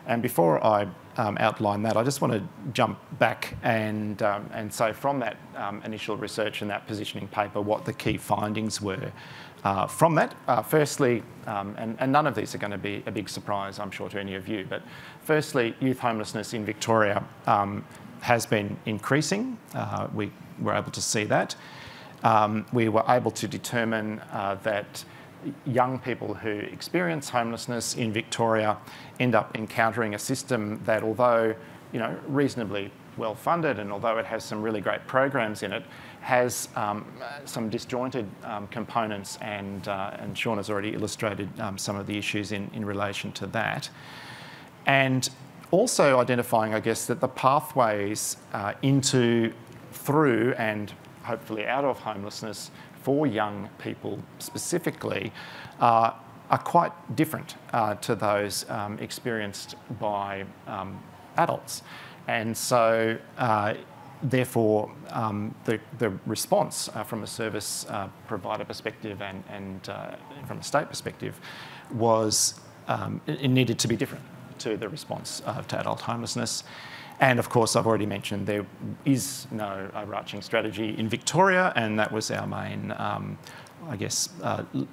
And before I outline that, I just want to jump back and say from that initial research and that positioning paper what the key findings were from that. Firstly, and none of these are going to be a big surprise, I'm sure, to any of you, but firstly, youth homelessness in Victoria has been increasing. We were able to see that. We were able to determine that young people who experience homelessness in Victoria end up encountering a system that, although reasonably well funded and although it has some really great programs in it, has some disjointed components, and Shorna's already illustrated some of the issues in relation to that. And also identifying, I guess, that the pathways into, through and hopefully out of homelessness for young people specifically are quite different to those experienced by adults. And so therefore the response from a service provider perspective and from a state perspective was it needed to be different to the response to adult homelessness. And of course, I've already mentioned there is no overarching strategy in Victoria, and that was our main, I guess,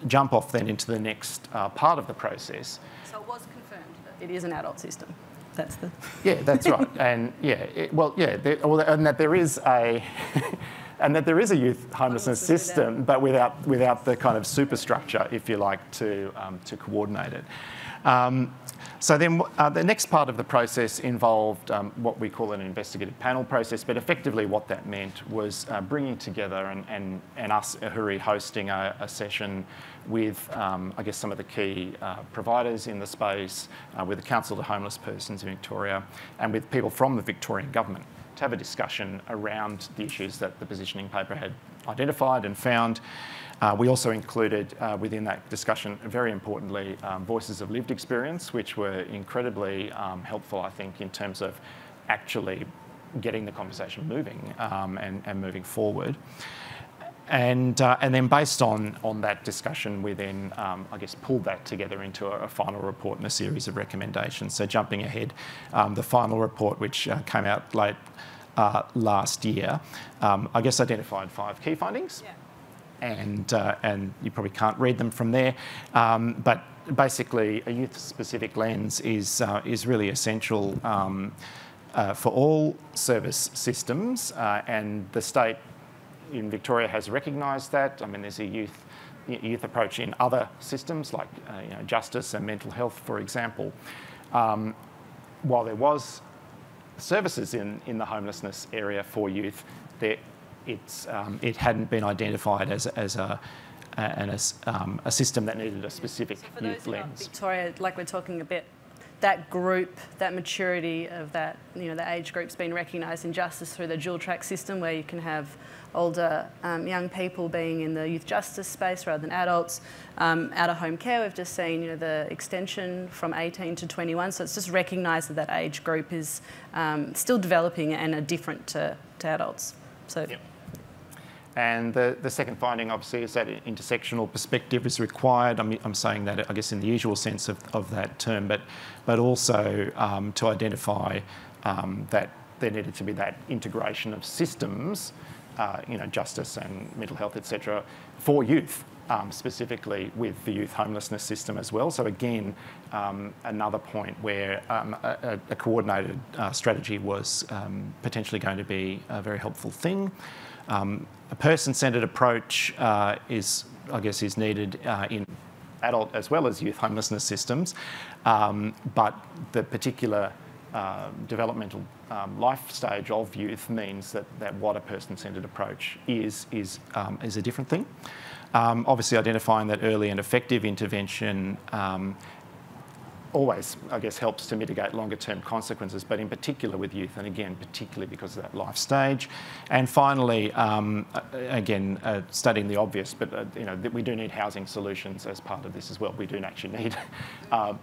jump off then into the next part of the process. So it was confirmed that it is an adult system. That's the... Yeah, that's right. And yeah, and that there is a... and that there is a youth homelessness system, but without the kind of superstructure, if you like, to coordinate it. So then the next part of the process involved what we call an investigative panel process, but effectively what that meant was bringing together and us, AHURI, hosting a session with, I guess, some of the key providers in the space, with the Council to Homeless Persons in Victoria, and with people from the Victorian Government to have a discussion around the issues that the positioning paper had identified and found. We also included within that discussion, very importantly, voices of lived experience, which were incredibly helpful, I think, in terms of actually getting the conversation moving and moving forward. And then based on that discussion, we then, I guess, pulled that together into a final report and a series of recommendations. So jumping ahead, the final report, which came out late last year, I guess identified 5 key findings. Yeah. And you probably can't read them from there, but basically a youth-specific lens is really essential for all service systems, and the state in Victoria has recognised that. I mean, there's a youth approach in other systems like justice and mental health, for example. While there was services in the homelessness area for youth, it hadn't been identified as a system that needed a specific youth lens. Victoria, like we're talking a bit, that group, that maturity of that, the age group's been recognised in justice through the dual track system, where you can have older young people being in the youth justice space rather than adults. Out of home care, we've just seen the extension from 18 to 21, so it's just recognised that age group is still developing and are different to adults. So. Yep. And the second finding, obviously, is that intersectional perspective is required. I'm saying that, I guess, in the usual sense of that term, but also to identify that there needed to be that integration of systems, justice and mental health, etc., for youth, specifically with the youth homelessness system as well. So again, another point where a coordinated strategy was potentially going to be a very helpful thing. A person-centred approach is needed in adult as well as youth homelessness systems, but the particular developmental life stage of youth means that what a person-centred approach is a different thing. Obviously, identifying that early and effective intervention always, I guess, helps to mitigate longer-term consequences, but in particular with youth, and again, particularly because of that life stage. And finally, again, studying the obvious, but we do need housing solutions as part of this as well. We do actually need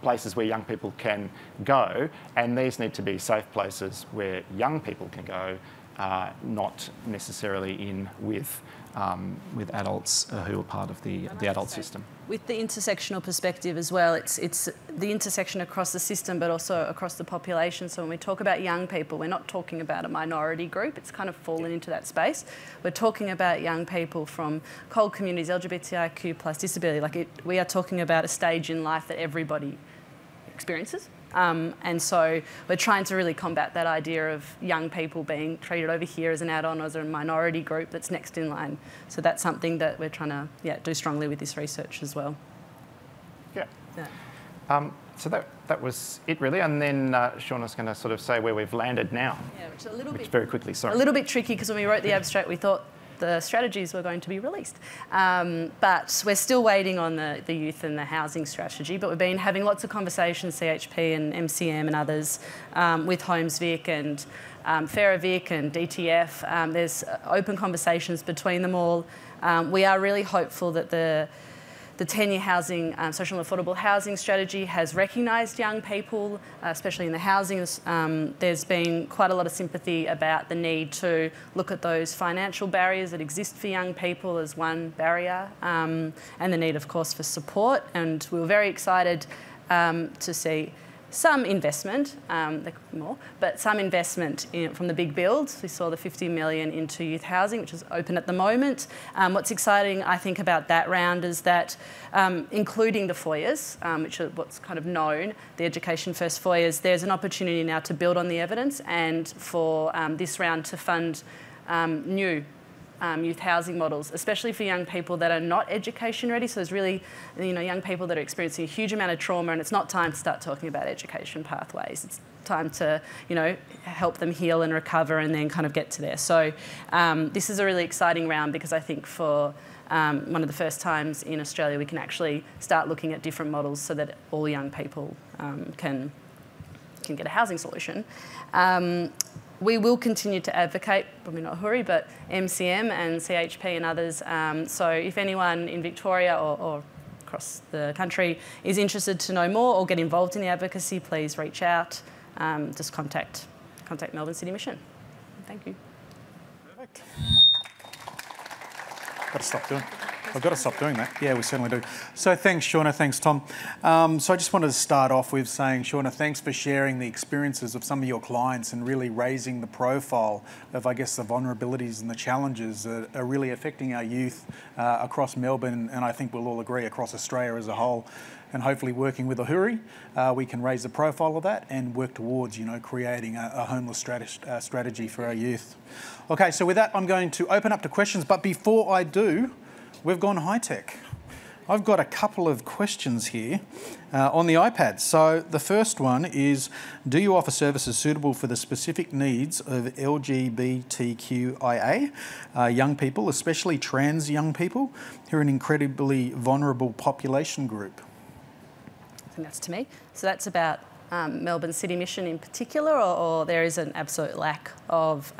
places where young people can go, and these need to be safe places where young people can go, not necessarily in with adults who are part of the adult system. With the intersectional perspective as well, it's the intersection across the system but also across the population. So when we talk about young people, we're not talking about a minority group. It's kind of fallen into that space. We're talking about young people from COLD communities, LGBTIQ plus disability. We are talking about a stage in life that everybody experiences. And so we're trying to really combat that idea of young people being treated over here as an add-on or as a minority group that's next in line. So that's something that we're trying to do strongly with this research as well. Yeah. So that was it really, and then Shorna's going to sort of say where we've landed now. Yeah, which is a little bit very quickly. Sorry. A little bit tricky because when we wrote the abstract, we thought the strategies were going to be released. But we're still waiting on the youth and the housing strategy, but we've been having lots of conversations, CHP and MCM and others, with Homes Vic and Fairer Vic and DTF. There's open conversations between them all. We are really hopeful that the 10-year housing, social and affordable housing strategy has recognised young people, especially in the housing. There's been quite a lot of sympathy about the need to look at those financial barriers that exist for young people as one barrier, and the need, of course, for support. And we were very excited to see some investment, there could be more, but some investment from the big builds. We saw the 50 million into youth housing, which is open at the moment. What's exciting, I think, about that round is that, including the foyers, which are what's kind of known, the Education First foyers, there's an opportunity now to build on the evidence and for this round to fund new youth housing models, especially for young people that are not education ready. So there's really, young people that are experiencing a huge amount of trauma, and it's not time to start talking about education pathways. It's time to, help them heal and recover and then kind of get to there. So this is a really exciting round because I think for one of the first times in Australia we can actually start looking at different models so that all young people can get a housing solution. We will continue to advocate, probably not AHURI, but MCM and CHP and others. So if anyone in Victoria or across the country is interested to know more or get involved in the advocacy, please reach out. Just contact Melbourne City Mission. Thank you. Perfect. I've got to stop doing that. Yeah, we certainly do. So thanks, Shorna. Thanks, Tom. So I just wanted to start off with saying, Shorna, thanks for sharing the experiences of some of your clients and really raising the profile of, I guess, the vulnerabilities and the challenges that are really affecting our youth across Melbourne, and I think we'll all agree across Australia as a whole. And hopefully working with AHURI, we can raise the profile of that and work towards, creating a homeless strategy for our youth. Okay, so with that, I'm going to open up to questions. But before I do, we've gone high-tech. I've got a couple of questions here on the iPad. So the first one is, do you offer services suitable for the specific needs of LGBTQIA young people, especially trans young people, who are an incredibly vulnerable population group? I think that's to me. So that's about Melbourne City Mission in particular, or there is an absolute lack of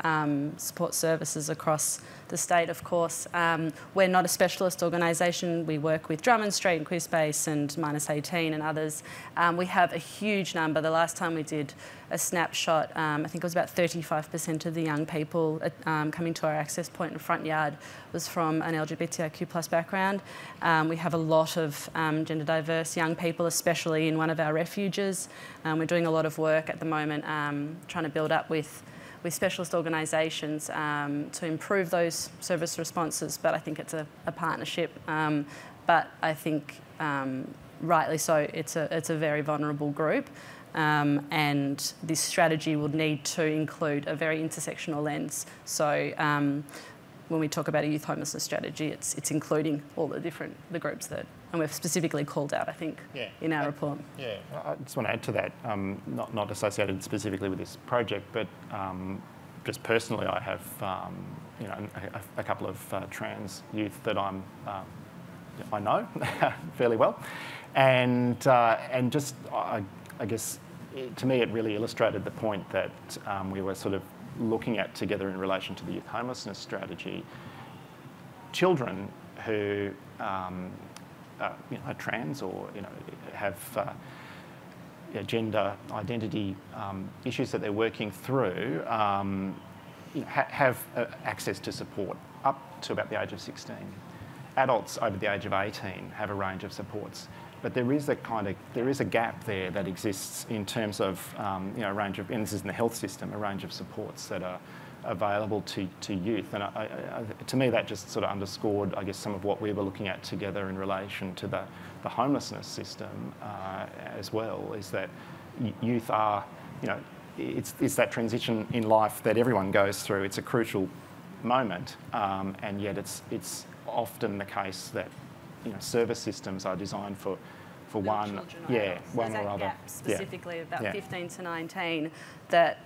support services across the state, of course. We're not a specialist organisation. We work with Drummond Street and Queerspace and -18 and others. We have a huge number. The last time we did a snapshot, I think it was about 35% of the young people coming to our access point in front yard was from an LGBTIQ plus background. We have a lot of gender diverse young people, especially in one of our refuges. We're doing a lot of work at the moment trying to build up with specialist organisations to improve those service responses, but I think it's a partnership. but I think rightly so, it's a very vulnerable group. And this strategy will need to include a very intersectional lens. So when we talk about a youth homelessness strategy, it's including all the groups that, and we've specifically called out, I think, in our report. Yeah, I just want to add to that, not associated specifically with this project, but just personally, I have a couple of trans youth that I know fairly well, and just I guess to me it really illustrated the point that we were sort of looking at together in relation to the youth homelessness strategy. Children who are trans or have gender identity issues that they're working through have access to support up to about the age of 16. Adults over the age of 18 have a range of supports, but there is a gap there that exists in terms of a range of, and this is in the health system, a range of supports that are available to youth. And to me, that just sort of underscored, I guess, some of what we were looking at together in relation to the homelessness system as well, is that youth are, it's that transition in life that everyone goes through. It's a crucial moment, and yet it's often the case that service systems are designed for one, one or other. Gap specifically about 15 to 19, that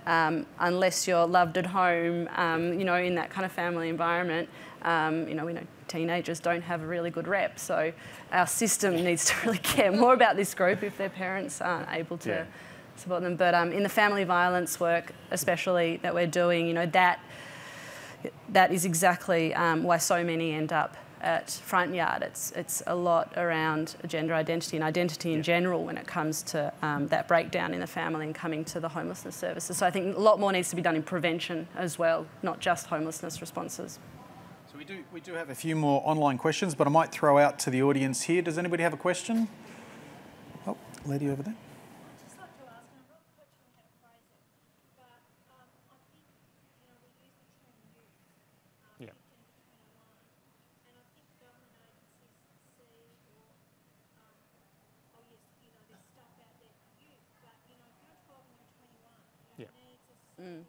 unless you're loved at home, in that kind of family environment, we know teenagers don't have a really good rep. So our system needs to really care more about this group if their parents aren't able to support them. But in the family violence work, especially that we're doing, that is exactly why so many end up at front yard. It's a lot around gender identity and identity in general when it comes to that breakdown in the family and coming to the homelessness services. So I think a lot more needs to be done in prevention as well, not just homelessness responses. So we do have a few more online questions, but I might throw out to the audience here. Does anybody have a question? Oh, lady over there. Mm.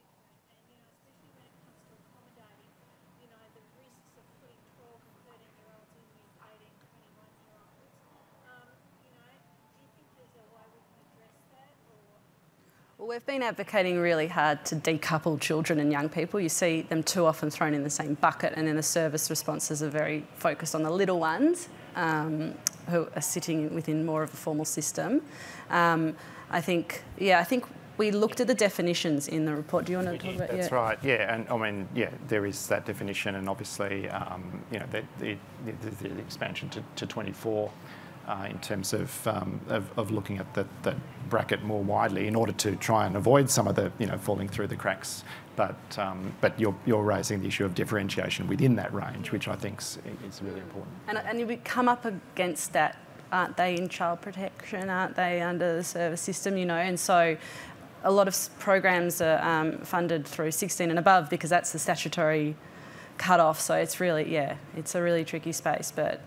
Well, we've been advocating really hard to decouple children and young people. You see them too often thrown in the same bucket, and then the service responses are very focused on the little ones who are sitting within more of a formal system. I think we looked at the definitions in the report. Do you want to talk about that? That's right, yeah. And I mean, there is that definition, and obviously, the expansion to 24 in terms of looking at that bracket more widely in order to try and avoid some of the, falling through the cracks. But you're raising the issue of differentiation within that range, which I think is really important. And you come up against that. Aren't they in child protection? Aren't they under the service system? And so a lot of programs are funded through 16 and above because that's the statutory cut-off. So it's really, it's a really tricky space. But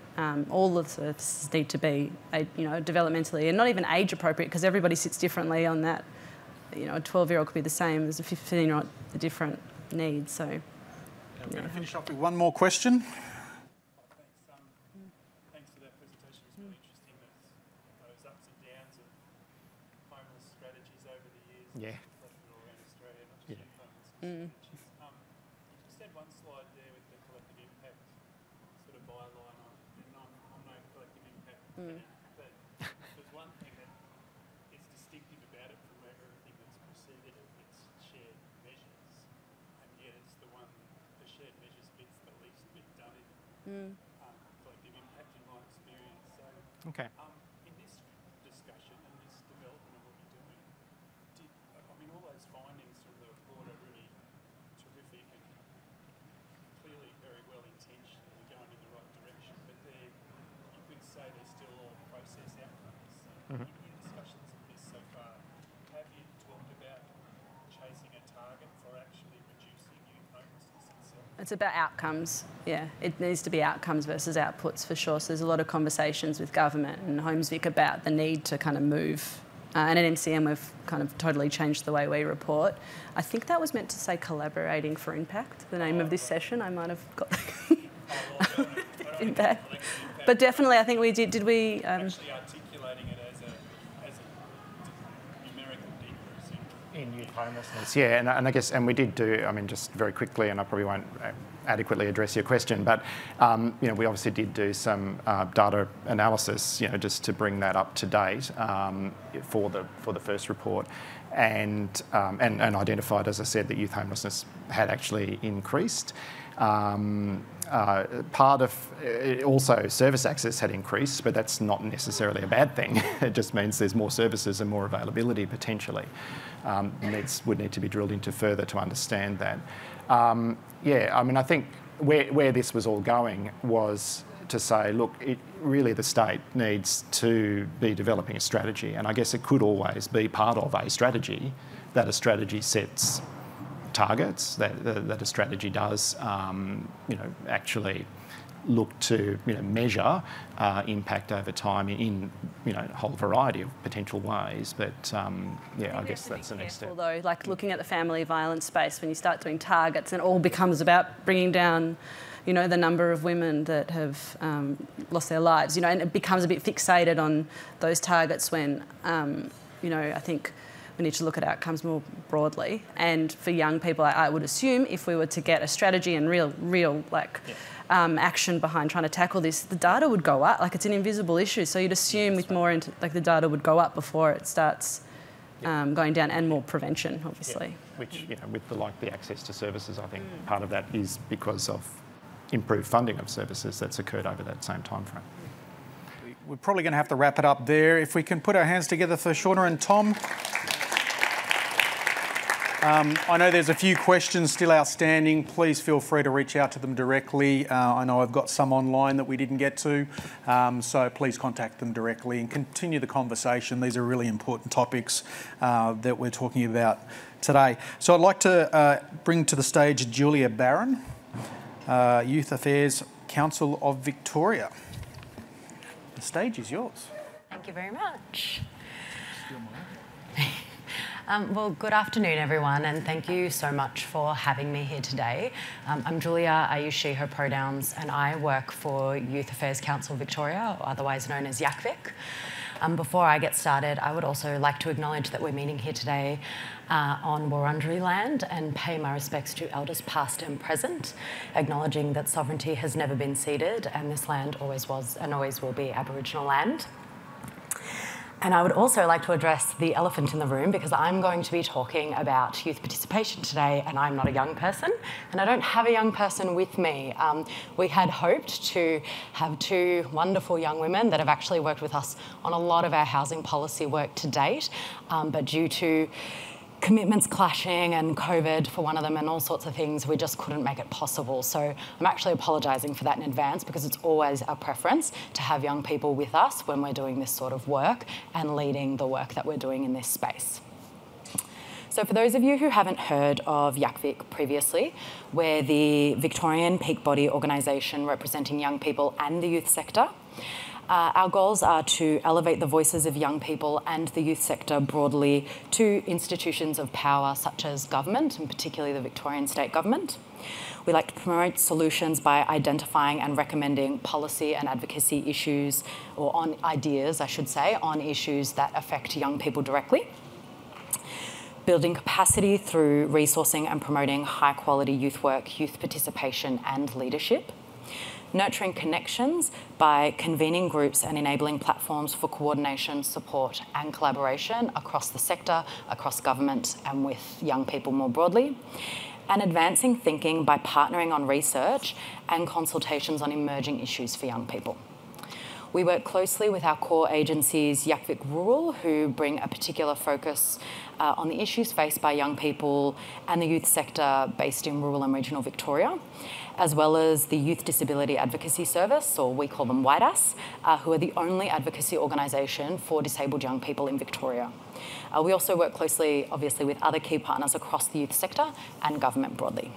all of the services need to be, developmentally and not even age appropriate because everybody sits differently on that. A 12-year-old could be the same as a 15-year-old, the different needs. So I'm going to finish off with one more question. Yeah. You just had one slide there with the collective impact sort of byline on, and I'm no collective impact, but there's one thing that is distinctive about it from everything that's preceded it. It's shared measures, and yet it's the shared measures bit's the least bit done in collective impact in my experience. So, okay. In this discussion and this development of what you're doing, all those findings from the report are really terrific and clearly very well intentioned and going in the right direction, but you could say they're still all process outcomes. So in your discussions of this so far, have you talked about chasing a target for actually reducing youth homelessness itself? It's about outcomes, yeah. It needs to be outcomes versus outputs for sure. So there's a lot of conversations with government and HomesVic about the need to kind of move. And at NCM, we've kind of totally changed the way we report. I think that was meant to say collaborating for impact, the name of this session. I might have got impact. But definitely, I think we did we... actually articulating it as a numerical decrease in youth homelessness. Yeah, and I guess, and we did do, I mean, just very quickly, and I probably won't adequately address your question, but you know, we obviously did do some data analysis, you know, just to bring that up to date for the first report, and identified, as I said, that youth homelessness had actually increased. Part of also service access had increased, but that's not necessarily a bad thing. It just means there's more services and more availability potentially. Would need to be drilled into further to understand that. Yeah, I mean, I think where this was all going was to say, look, really the state needs to be developing a strategy, and I guess it could always be part of a strategy, that a strategy sets targets, that a strategy does, you know, actually look to, you know, measure impact over time in, you know, a whole variety of potential ways. But yeah, I guess that's the next step. Although, like looking at the family violence space, when you start doing targets, it all becomes about bringing down, you know, the number of women that have lost their lives, you know, and it becomes a bit fixated on those targets when, you know, I think we need to look at outcomes more broadly. And for young people, I would assume if we were to get a strategy and real like action behind trying to tackle this, the data would go up. Like, it's an invisible issue, so you'd assume with more like the data would go up before it starts going down, and more prevention, obviously. Yeah. Which, you know, with the access to services, I think part of that is because of improved funding of services that's occurred over that same time frame. We're probably going to have to wrap it up there. If we can put our hands together for Shorna and Tom. I know there's a few questions still outstanding. Please feel free to reach out to them directly. I know I've got some online that we didn't get to, so please contact them directly and continue the conversation. These are really important topics that we're talking about today. So I'd like to bring to the stage Julia Barron, Youth Affairs Council of Victoria. The stage is yours. Thank you very much. Well, good afternoon, everyone, and thank you so much for having me here today. I'm Julia, I use she, her pronouns, and I work for Youth Affairs Council Victoria, or otherwise known as YACVIC. Before I get started, I would also like to acknowledge that we're meeting here today on Wurundjeri land and pay my respects to elders past and present, acknowledging that sovereignty has never been ceded and this land always was and always will be Aboriginal land. And I would also like to address the elephant in the room, because I'm going to be talking about youth participation today, and I'm not a young person and I don't have a young person with me. We had hoped to have two wonderful young women that have actually worked with us on a lot of our housing policy work to date, but due to commitments clashing and COVID for one of them and all sorts of things, we just couldn't make it possible. So I'm actually apologising for that in advance, because it's always our preference to have young people with us when we're doing this sort of work and leading the work that we're doing in this space. So for those of you who haven't heard of YACVIC previously, we're the Victorian peak body organisation representing young people and the youth sector. Our goals are to elevate the voices of young people and the youth sector broadly to institutions of power such as government, and particularly the Victorian state government. We like to promote solutions by identifying and recommending policy and advocacy issues, or on ideas, I should say, on issues that affect young people directly. Building capacity through resourcing and promoting high-quality youth work, youth participation and leadership. Nurturing connections by convening groups and enabling platforms for coordination, support and collaboration across the sector, across government and with young people more broadly. And advancing thinking by partnering on research and consultations on emerging issues for young people. We work closely with our core agencies, YACVIC Rural, who bring a particular focus on the issues faced by young people, and the youth sector based in rural and regional Victoria, as well as the Youth Disability Advocacy Service, or we call them YDAS, who are the only advocacy organisation for disabled young people in Victoria. We also work closely, obviously, with other key partners across the youth sector and government broadly.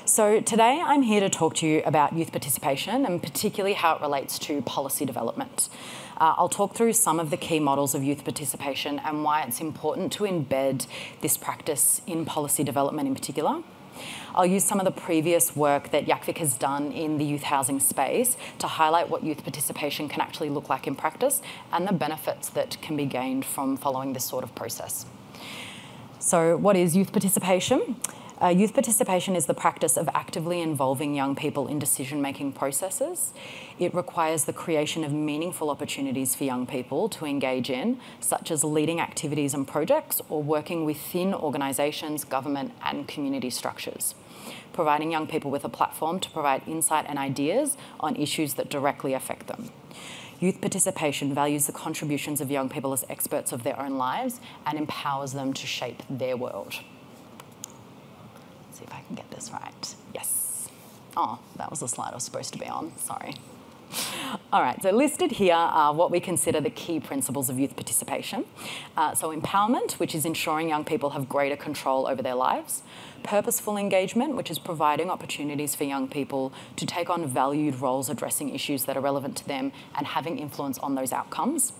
So today I'm here to talk to you about youth participation and particularly how it relates to policy development. I'll talk through some of the key models of youth participation and why it's important to embed this practice in policy development in particular. I'll use some of the previous work that YACVIC has done in the youth housing space to highlight what youth participation can actually look like in practice and the benefits that can be gained from following this sort of process. So what is youth participation? Youth participation is the practice of actively involving young people in decision-making processes. It requires the creation of meaningful opportunities for young people to engage in, such as leading activities and projects or working within organisations, government and community structures, providing young people with a platform to provide insight and ideas on issues that directly affect them. Youth participation values the contributions of young people as experts of their own lives and empowers them to shape their world. See if I can get this right. Yes. Oh, that was the slide I was supposed to be on. Sorry. All right, so listed here are what we consider the key principles of youth participation. So empowerment, which is ensuring young people have greater control over their lives. Purposeful engagement, which is providing opportunities for young people to take on valued roles addressing issues that are relevant to them and having influence on those outcomes.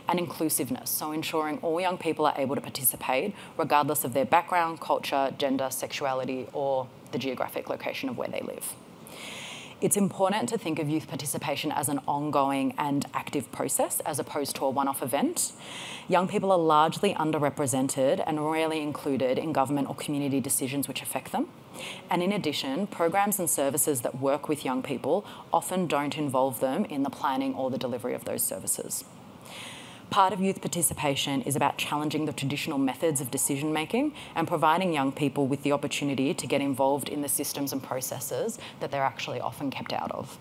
And inclusiveness, so ensuring all young people are able to participate regardless of their background, culture, gender, sexuality, or the geographic location of where they live. It's important to think of youth participation as an ongoing and active process as opposed to a one-off event. Young people are largely underrepresented and rarely included in government or community decisions which affect them. And in addition, programs and services that work with young people often don't involve them in the planning or the delivery of those services. Part of youth participation is about challenging the traditional methods of decision-making and providing young people with the opportunity to get involved in the systems and processes that they're actually often kept out of.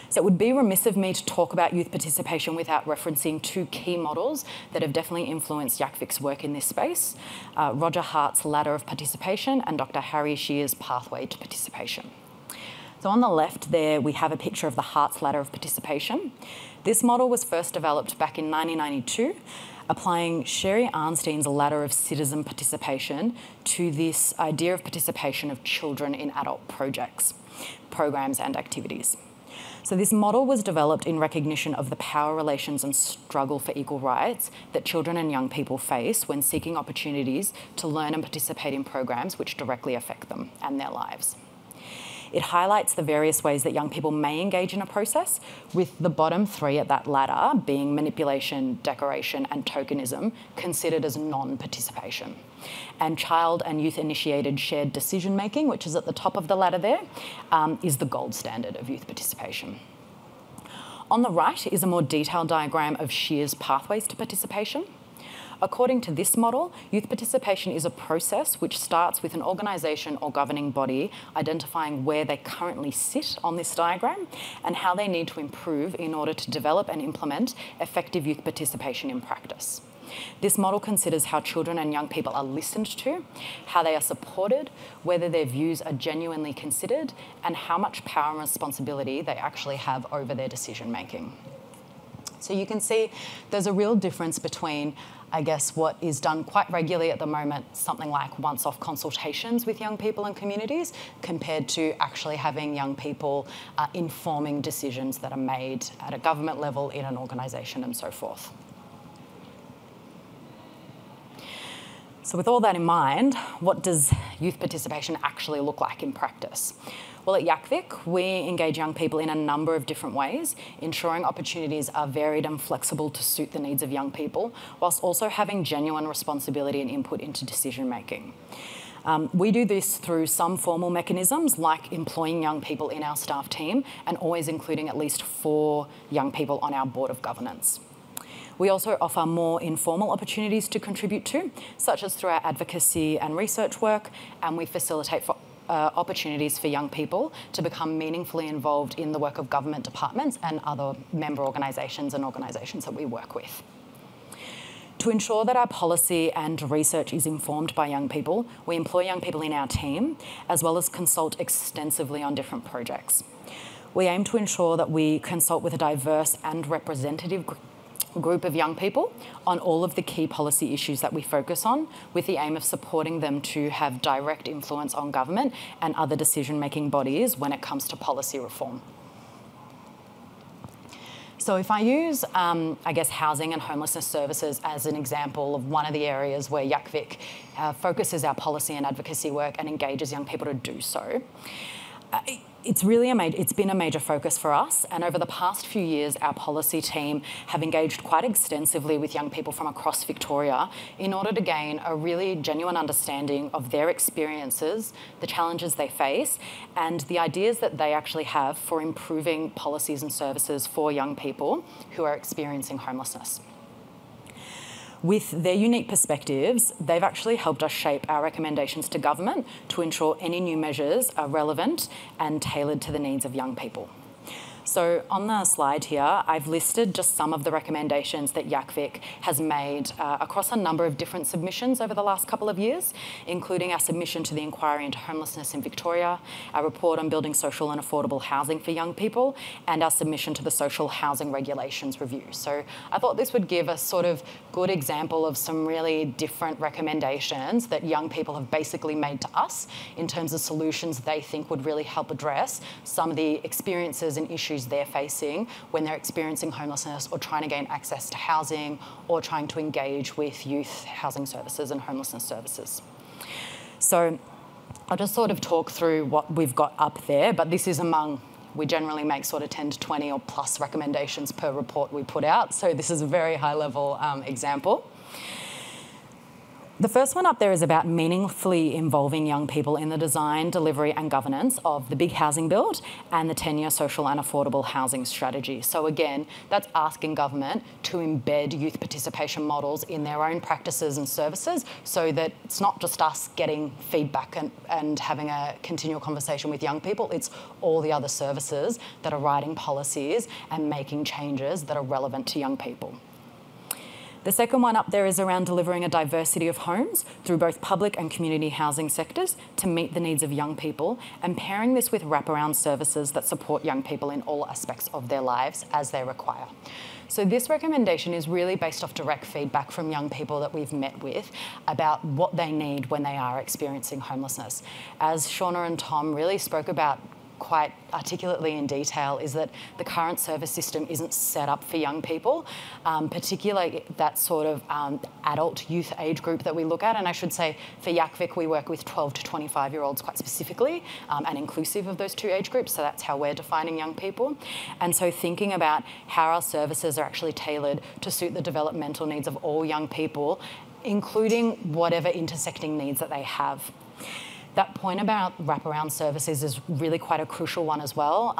So it would be remiss of me to talk about youth participation without referencing two key models that have definitely influenced YACVIC's work in this space, Roger Hart's Ladder of Participation and Dr. Harry Shear's Pathway to Participation. So on the left there, we have a picture of the Hart's Ladder of Participation. This model was first developed back in 1992, applying Sherry Arnstein's ladder of citizen participation to this idea of participation of children in adult projects, programs and activities. So this model was developed in recognition of the power relations and struggle for equal rights that children and young people face when seeking opportunities to learn and participate in programs which directly affect them and their lives. It highlights the various ways that young people may engage in a process, with the bottom three at that ladder being manipulation, decoration, and tokenism considered as non-participation. And child and youth-initiated shared decision-making, which is at the top of the ladder there, is the gold standard of youth participation. On the right is a more detailed diagram of Shear's pathways to participation. According to this model, youth participation is a process which starts with an organisation or governing body identifying where they currently sit on this diagram and how they need to improve in order to develop and implement effective youth participation in practice. This model considers how children and young people are listened to, how they are supported, whether their views are genuinely considered, and how much power and responsibility they actually have over their decision making. So you can see there's a real difference between, I guess, what is done quite regularly at the moment, something like once-off consultations with young people and communities, compared to actually having young people informing decisions that are made at a government level, in an organisation and so forth. So with all that in mind, what does youth participation actually look like in practice? Well, at YACVIC, we engage young people in a number of different ways, ensuring opportunities are varied and flexible to suit the needs of young people, whilst also having genuine responsibility and input into decision making. We do this through some formal mechanisms, like employing young people in our staff team and always including at least 4 young people on our board of governance. We also offer more informal opportunities to contribute to, such as through our advocacy and research work, and we facilitate opportunities for young people to become meaningfully involved in the work of government departments and other member organisations and organisations that we work with. To ensure that our policy and research is informed by young people, we employ young people in our team, as well as consult extensively on different projects. We aim to ensure that we consult with a diverse and representative group of young people on all of the key policy issues that we focus on, with the aim of supporting them to have direct influence on government and other decision-making bodies when it comes to policy reform. So if I use, I guess, housing and homelessness services as an example of one of the areas where YACVIC focuses our policy and advocacy work and engages young people to do so, it's been a major focus for us, and over the past few years our policy team have engaged quite extensively with young people from across Victoria in order to gain a really genuine understanding of their experiences, the challenges they face, and the ideas that they actually have for improving policies and services for young people who are experiencing homelessness. With their unique perspectives, they've actually helped us shape our recommendations to government to ensure any new measures are relevant and tailored to the needs of young people. So on the slide here, I've listed just some of the recommendations that YACVIC has made across a number of different submissions over the last couple of years, including our submission to the Inquiry into Homelessness in Victoria, our report on building social and affordable housing for young people, and our submission to the Social Housing Regulations Review. So I thought this would give a sort of good example of some really different recommendations that young people have basically made to us in terms of solutions they think would really help address some of the experiences and issues they're facing when they're experiencing homelessness or trying to gain access to housing or trying to engage with youth housing services and homelessness services. So I'll just sort of talk through what we've got up there, but this is among, we generally make sort of 10 to 20 or plus recommendations per report we put out. So this is a very high level example. The first one up there is about meaningfully involving young people in the design, delivery and governance of the big housing build and the 10-year social and affordable housing strategy. So again, that's asking government to embed youth participation models in their own practices and services so that it's not just us getting feedback and having a continual conversation with young people, it's all the other services that are writing policies and making changes that are relevant to young people. The second one up there is around delivering a diversity of homes through both public and community housing sectors to meet the needs of young people, and pairing this with wraparound services that support young people in all aspects of their lives as they require. So this recommendation is really based off direct feedback from young people that we've met with about what they need when they are experiencing homelessness. As Shorna and Tom really spoke about quite articulately in detail, is that the current service system isn't set up for young people, particularly that sort of adult youth age group that we look at. And I should say for YACVIC, we work with 12 to 25-year-olds quite specifically and inclusive of those two age groups. So that's how we're defining young people. And so thinking about how our services are actually tailored to suit the developmental needs of all young people, including whatever intersecting needs that they have. That point about wraparound services is really quite a crucial one as well.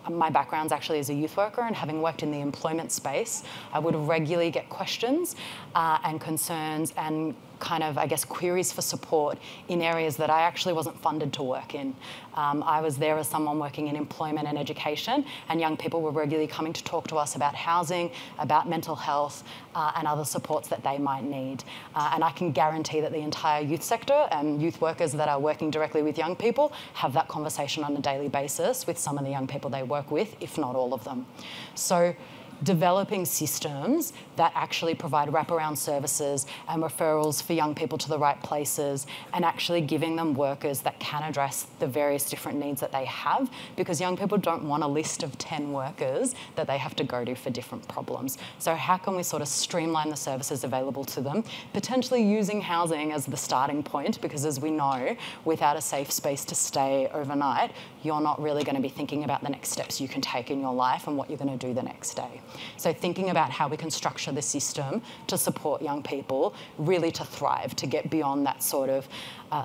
My background's actually as a youth worker, and having worked in the employment space, I would regularly get questions and concerns and kind of, I guess, queries for support in areas that I actually wasn't funded to work in. I was there as someone working in employment and education, and young people were regularly coming to talk to us about housing, about mental health, and other supports that they might need. And I can guarantee that the entire youth sector and youth workers that are working directly with young people have that conversation on a daily basis with some of the young people they work with, if not all of them. So developing systems that actually provide wraparound services and referrals for young people to the right places, and actually giving them workers that can address the various different needs that they have, because young people don't want a list of 10 workers that they have to go to for different problems. So how can we sort of streamline the services available to them, potentially using housing as the starting point, because as we know, without a safe space to stay overnight, you're not really going to be thinking about the next steps you can take in your life and what you're going to do the next day. So thinking about how we can structure the system to support young people really to thrive, to get beyond that sort of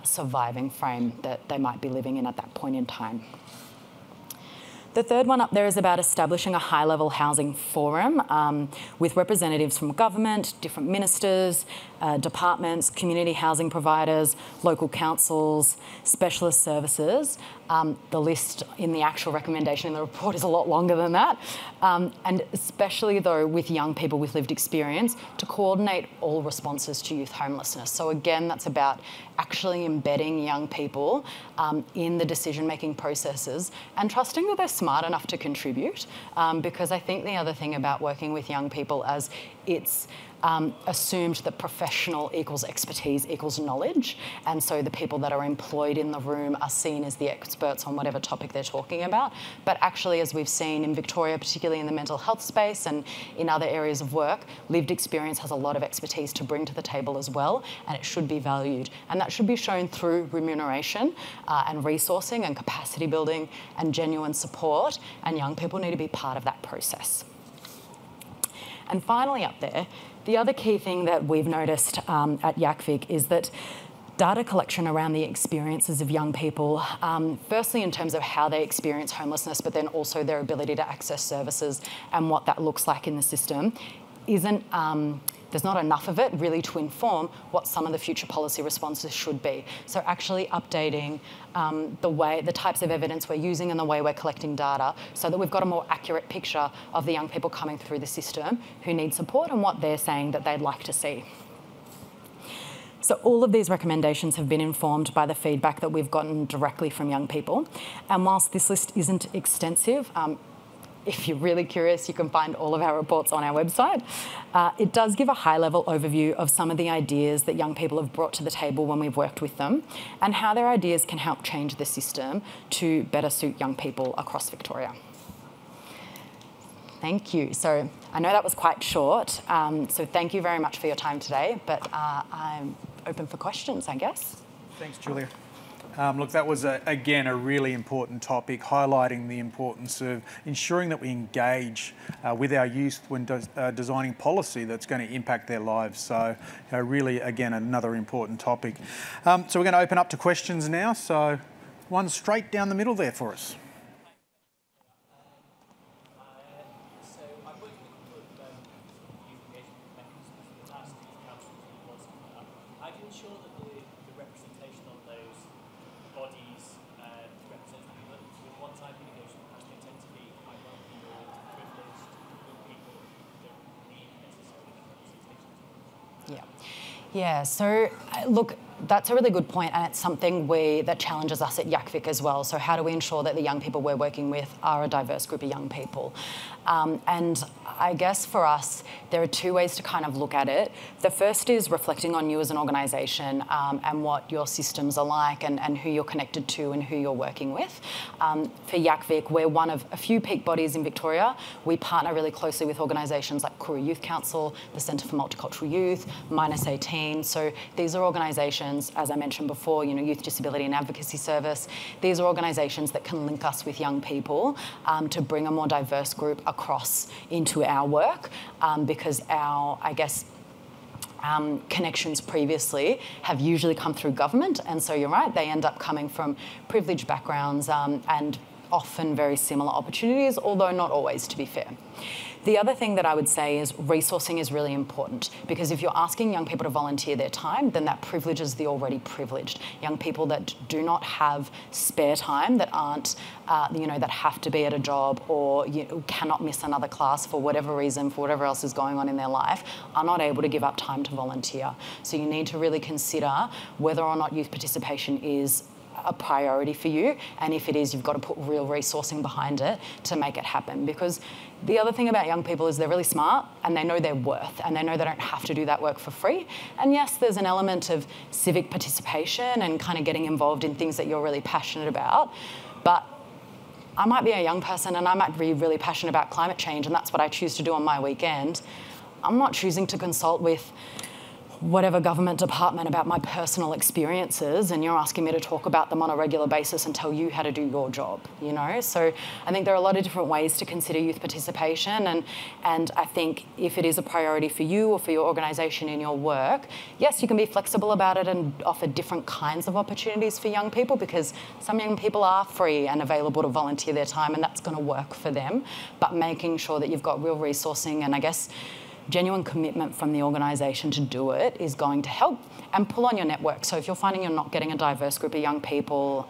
surviving frame that they might be living in at that point in time. The third one up there is about establishing a high-level housing forum with representatives from government, different ministers, departments, community housing providers, local councils, specialist services. The list in the actual recommendation in the report is a lot longer than that. And especially though with young people with lived experience, to coordinate all responses to youth homelessness. So again, that's about actually embedding young people in the decision-making processes and trusting that they're smart smart enough to contribute, because I think the other thing about working with young people as it's assumed that professional equals expertise equals knowledge, and so the people that are employed in the room are seen as the experts on whatever topic they're talking about. But actually, as we've seen in Victoria, particularly in the mental health space and in other areas of work, lived experience has a lot of expertise to bring to the table as well, and it should be valued. And that should be shown through remuneration and resourcing and capacity building and genuine support, and young people need to be part of that process. And finally up there, the other key thing that we've noticed at YACVIC is that data collection around the experiences of young people, firstly in terms of how they experience homelessness, but then also their ability to access services and what that looks like in the system, isn't, there's not enough of it really to inform what some of the future policy responses should be. So actually updating the types of evidence we're using and the way we're collecting data so that we've got a more accurate picture of the young people coming through the system who need support and what they're saying that they'd like to see. So all of these recommendations have been informed by the feedback that we've gotten directly from young people. And whilst this list isn't extensive, if you're really curious, you can find all of our reports on our website. It does give a high-level overview of some of the ideas that young people have brought to the table when we've worked with them and how their ideas can help change the system to better suit young people across Victoria. Thank you. So I know that was quite short, so thank you very much for your time today, but I'm open for questions, I guess. Thanks, Julia. Look, that was, again, a really important topic, highlighting the importance of ensuring that we engage with our youth when designing policy that's going to impact their lives. So really, again, another important topic. So we're going to open up to questions now. So one straight down the middle there for us. Yeah, so look, that's a really good point, and it's something that challenges us at YACVIC as well. So how do we ensure that the young people we're working with are a diverse group of young people? And I guess for us, there are two ways to kind of look at it. The first is reflecting on you as an organisation and what your systems are like and who you're connected to and who you're working with. For YACVIC, we're one of a few peak bodies in Victoria. We partner really closely with organisations like AHURI Youth Council, the Centre for Multicultural Youth, Minus 18. So these are organisations, as I mentioned before, Youth Disability and Advocacy Service. These are organisations that can link us with young people to bring a more diverse group across into our work because our, I guess, connections previously have usually come through government, and so you're right, they end up coming from privileged backgrounds and often very similar opportunities, although not always, to be fair. The other thing that I would say is resourcing is really important because if you're asking young people to volunteer their time, then that privileges the already privileged. Young people that do not have spare time, that aren't, that have to be at a job or cannot miss another class for whatever reason, for whatever else is going on in their life, are not able to give up time to volunteer. So you need to really consider whether or not youth participation is a priority for you, and if it is, you've got to put real resourcing behind it to make it happen. Because the other thing about young people is they're really smart and they know their worth and they know they don't have to do that work for free. And yes, there's an element of civic participation and kind of getting involved in things that you're really passionate about, but I might be a young person and I might be really passionate about climate change and that's what I choose to do on my weekend. I'm not choosing to consult with whatever government department about my personal experiences and you're asking me to talk about them on a regular basis and tell you how to do your job, So I think there are a lot of different ways to consider youth participation and I think if it is a priority for you or for your organisation in your work, yes, you can be flexible about it and offer different kinds of opportunities for young people because some young people are free and available to volunteer their time and that's going to work for them, but making sure that you've got real resourcing and I guess genuine commitment from the organisation to do it is going to help, and pull on your network. So if you're finding you're not getting a diverse group of young people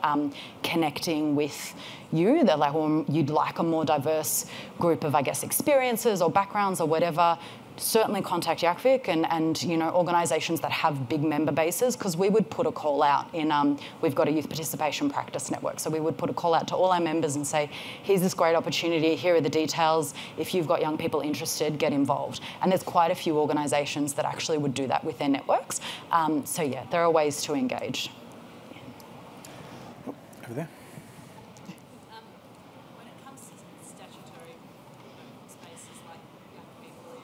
connecting with you, or you'd like a more diverse group of, I guess, experiences or backgrounds or whatever, certainly contact YACVIC and you know, organisations that have big member bases, because we would put a call out in, we've got a youth participation practice network, so we would put a call out to all our members and say, here's this great opportunity, here are the details, if you've got young people interested, get involved. And there's quite a few organisations that actually would do that with their networks. So yeah, there are ways to engage. Over there. When it comes to statutory spaces like young people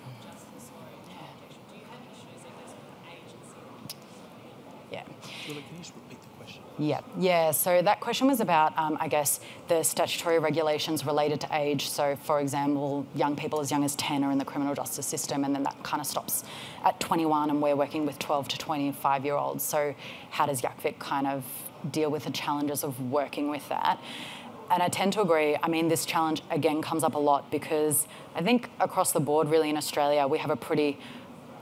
in justice or in education, do you have issues, I guess, with agency? Yeah. Julie, can you just repeat the question? Yeah. So that question was about, I guess, the statutory regulations related to age. So, for example, young people as young as 10 are in the criminal justice system, and then that kind of stops at 21, and we're working with 12 to 25-year-olds. So how does YACVIC kind of deal with the challenges of working with that? And I tend to agree. I mean, this challenge, again, comes up a lot because I think across the board, really, in Australia, we have a pretty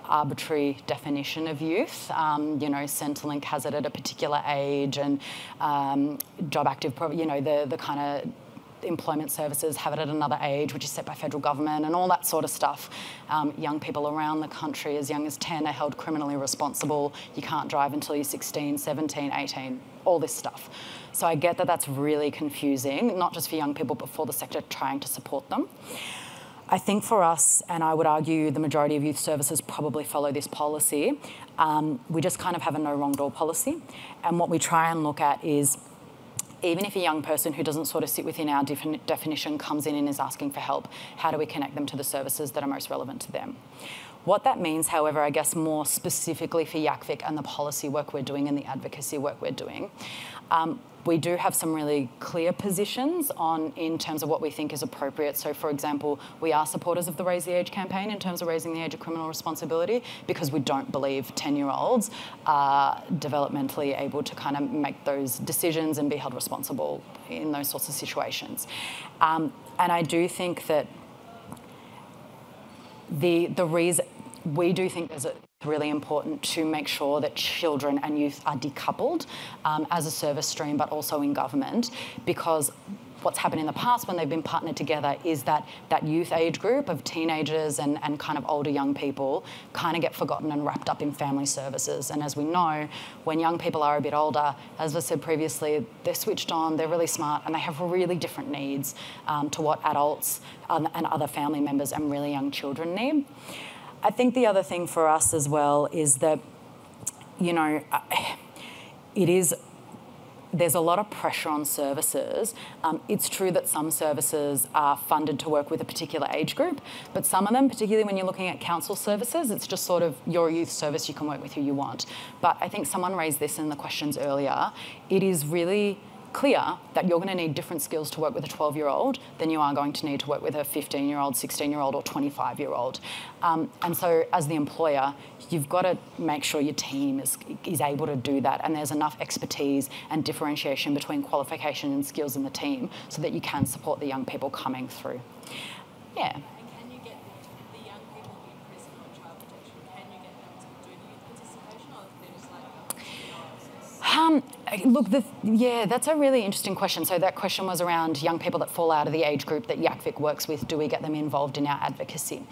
arbitrary definition of youth. You know, Centrelink has it at a particular age, and job active, you know, the kind of employment services have it at another age, which is set by federal government, and all that sort of stuff. Young people around the country as young as 10 are held criminally responsible. You can't drive until you're 16, 17, 18, all this stuff. So I get that that's really confusing, not just for young people, but for the sector trying to support them. I think for us, and I would argue the majority of youth services probably follow this policy, we just kind of have a no wrong door policy. And what we try and look at is, even if a young person who doesn't sort of sit within our definition comes in and is asking for help, how do we connect them to the services that are most relevant to them? What that means, however, I guess more specifically for YACVIC and the policy work we're doing and the advocacy work we're doing, we do have some really clear positions in terms of what we think is appropriate. So, for example, we are supporters of the Raise the Age campaign in terms of raising the age of criminal responsibility, because we don't believe 10-year-olds are developmentally able to kind of make those decisions and be held responsible in those sorts of situations. And I do think that the reason we do think there's really important to make sure that children and youth are decoupled as a service stream, but also in government, because what's happened in the past when they've been partnered together is that youth age group of teenagers and kind of older young people kind of get forgotten and wrapped up in family services. And as we know, when young people are a bit older, as I said previously, they're switched on, they're really smart, and they have really different needs to what adults and other family members and really young children need. I think the other thing for us as well is that, you know, there's a lot of pressure on services. It's true that some services are funded to work with a particular age group, but some of them, particularly when you're looking at council services, it's just sort of your youth service, you can work with who you want. But I think someone raised this in the questions earlier. It is really clear that you're going to need different skills to work with a 12-year-old than you are going to need to work with a 15-year-old, 16-year-old or 25-year-old. And so as the employer, you've got to make sure your team is able to do that, and there's enough expertise and differentiation between qualification and skills in the team so that you can support the young people coming through. Yeah. And can you get the young people in prison on child protection, can you get them to do the youth participation, or they're just like, look, that's a really interesting question. So that question was around young people that fall out of the age group that YACVIC works with. Do we get them involved in our advocacy?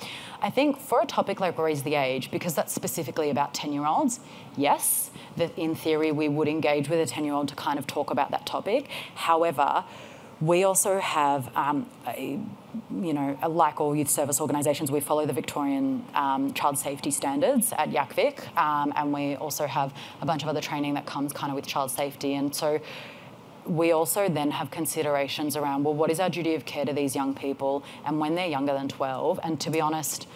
I think for a topic like Raise the Age, because that's specifically about 10-year-olds, yes, that in theory we would engage with a 10-year-old to kind of talk about that topic. However, we also have, like all youth service organisations, we follow the Victorian child safety standards at YACVIC, and we also have a bunch of other training that comes kind of with child safety. And so we also then have considerations around, well, what is our duty of care to these young people, and when they're younger than 12? And to be honest,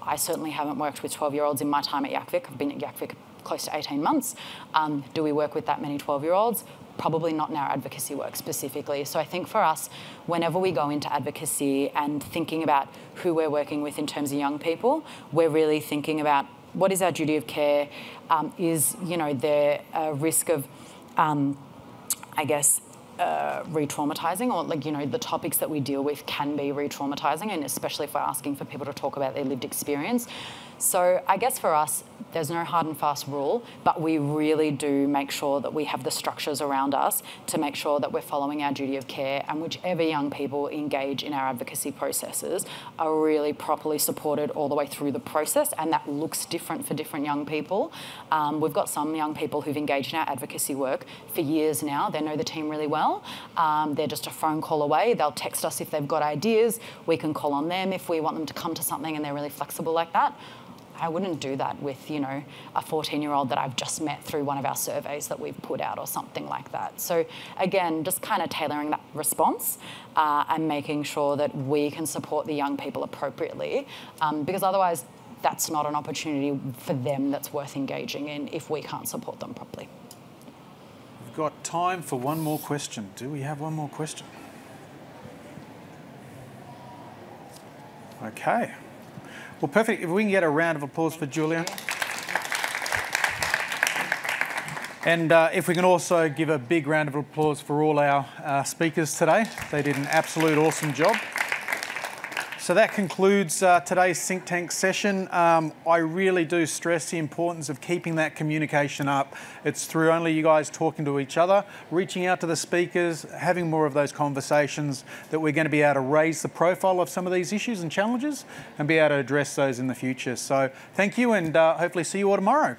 I certainly haven't worked with 12-year-olds in my time at YACVIC. I've been at YACVIC close to 18 months. Do we work with that many 12-year-olds? Probably not in our advocacy work specifically. So I think for us, whenever we go into advocacy and thinking about who we're working with in terms of young people, we're really thinking about what is our duty of care, is there a risk of, re-traumatizing, or like, you know, the topics that we deal with can be re-traumatizing, and especially if we're asking for people to talk about their lived experience. So I guess for us, there's no hard and fast rule, but we really do make sure that we have the structures around us to make sure that we're following our duty of care, and whichever young people engage in our advocacy processes are really properly supported all the way through the process, and that looks different for different young people. We've got some young people who've engaged in our advocacy work for years now. They know the team really well. They're just a phone call away. They'll text us if they've got ideas. We can call on them if we want them to come to something, and they're really flexible like that. I wouldn't do that with, you know, a 14-year-old that I've just met through one of our surveys that we've put out or something like that. So again, just kind of tailoring that response and making sure that we can support the young people appropriately, because otherwise that's not an opportunity for them that's worth engaging in if we can't support them properly. We've got time for one more question. Do we have one more question? Okay. Well, perfect. If we can get a round of applause for Julia. And if we can also give a big round of applause for all our speakers today. They did an absolute awesome job. So that concludes today's Think Tank session. I really do stress the importance of keeping that communication up. It's through only you guys talking to each other, reaching out to the speakers, having more of those conversations, that we're going to be able to raise the profile of some of these issues and challenges and be able to address those in the future. So thank you, and hopefully see you all tomorrow.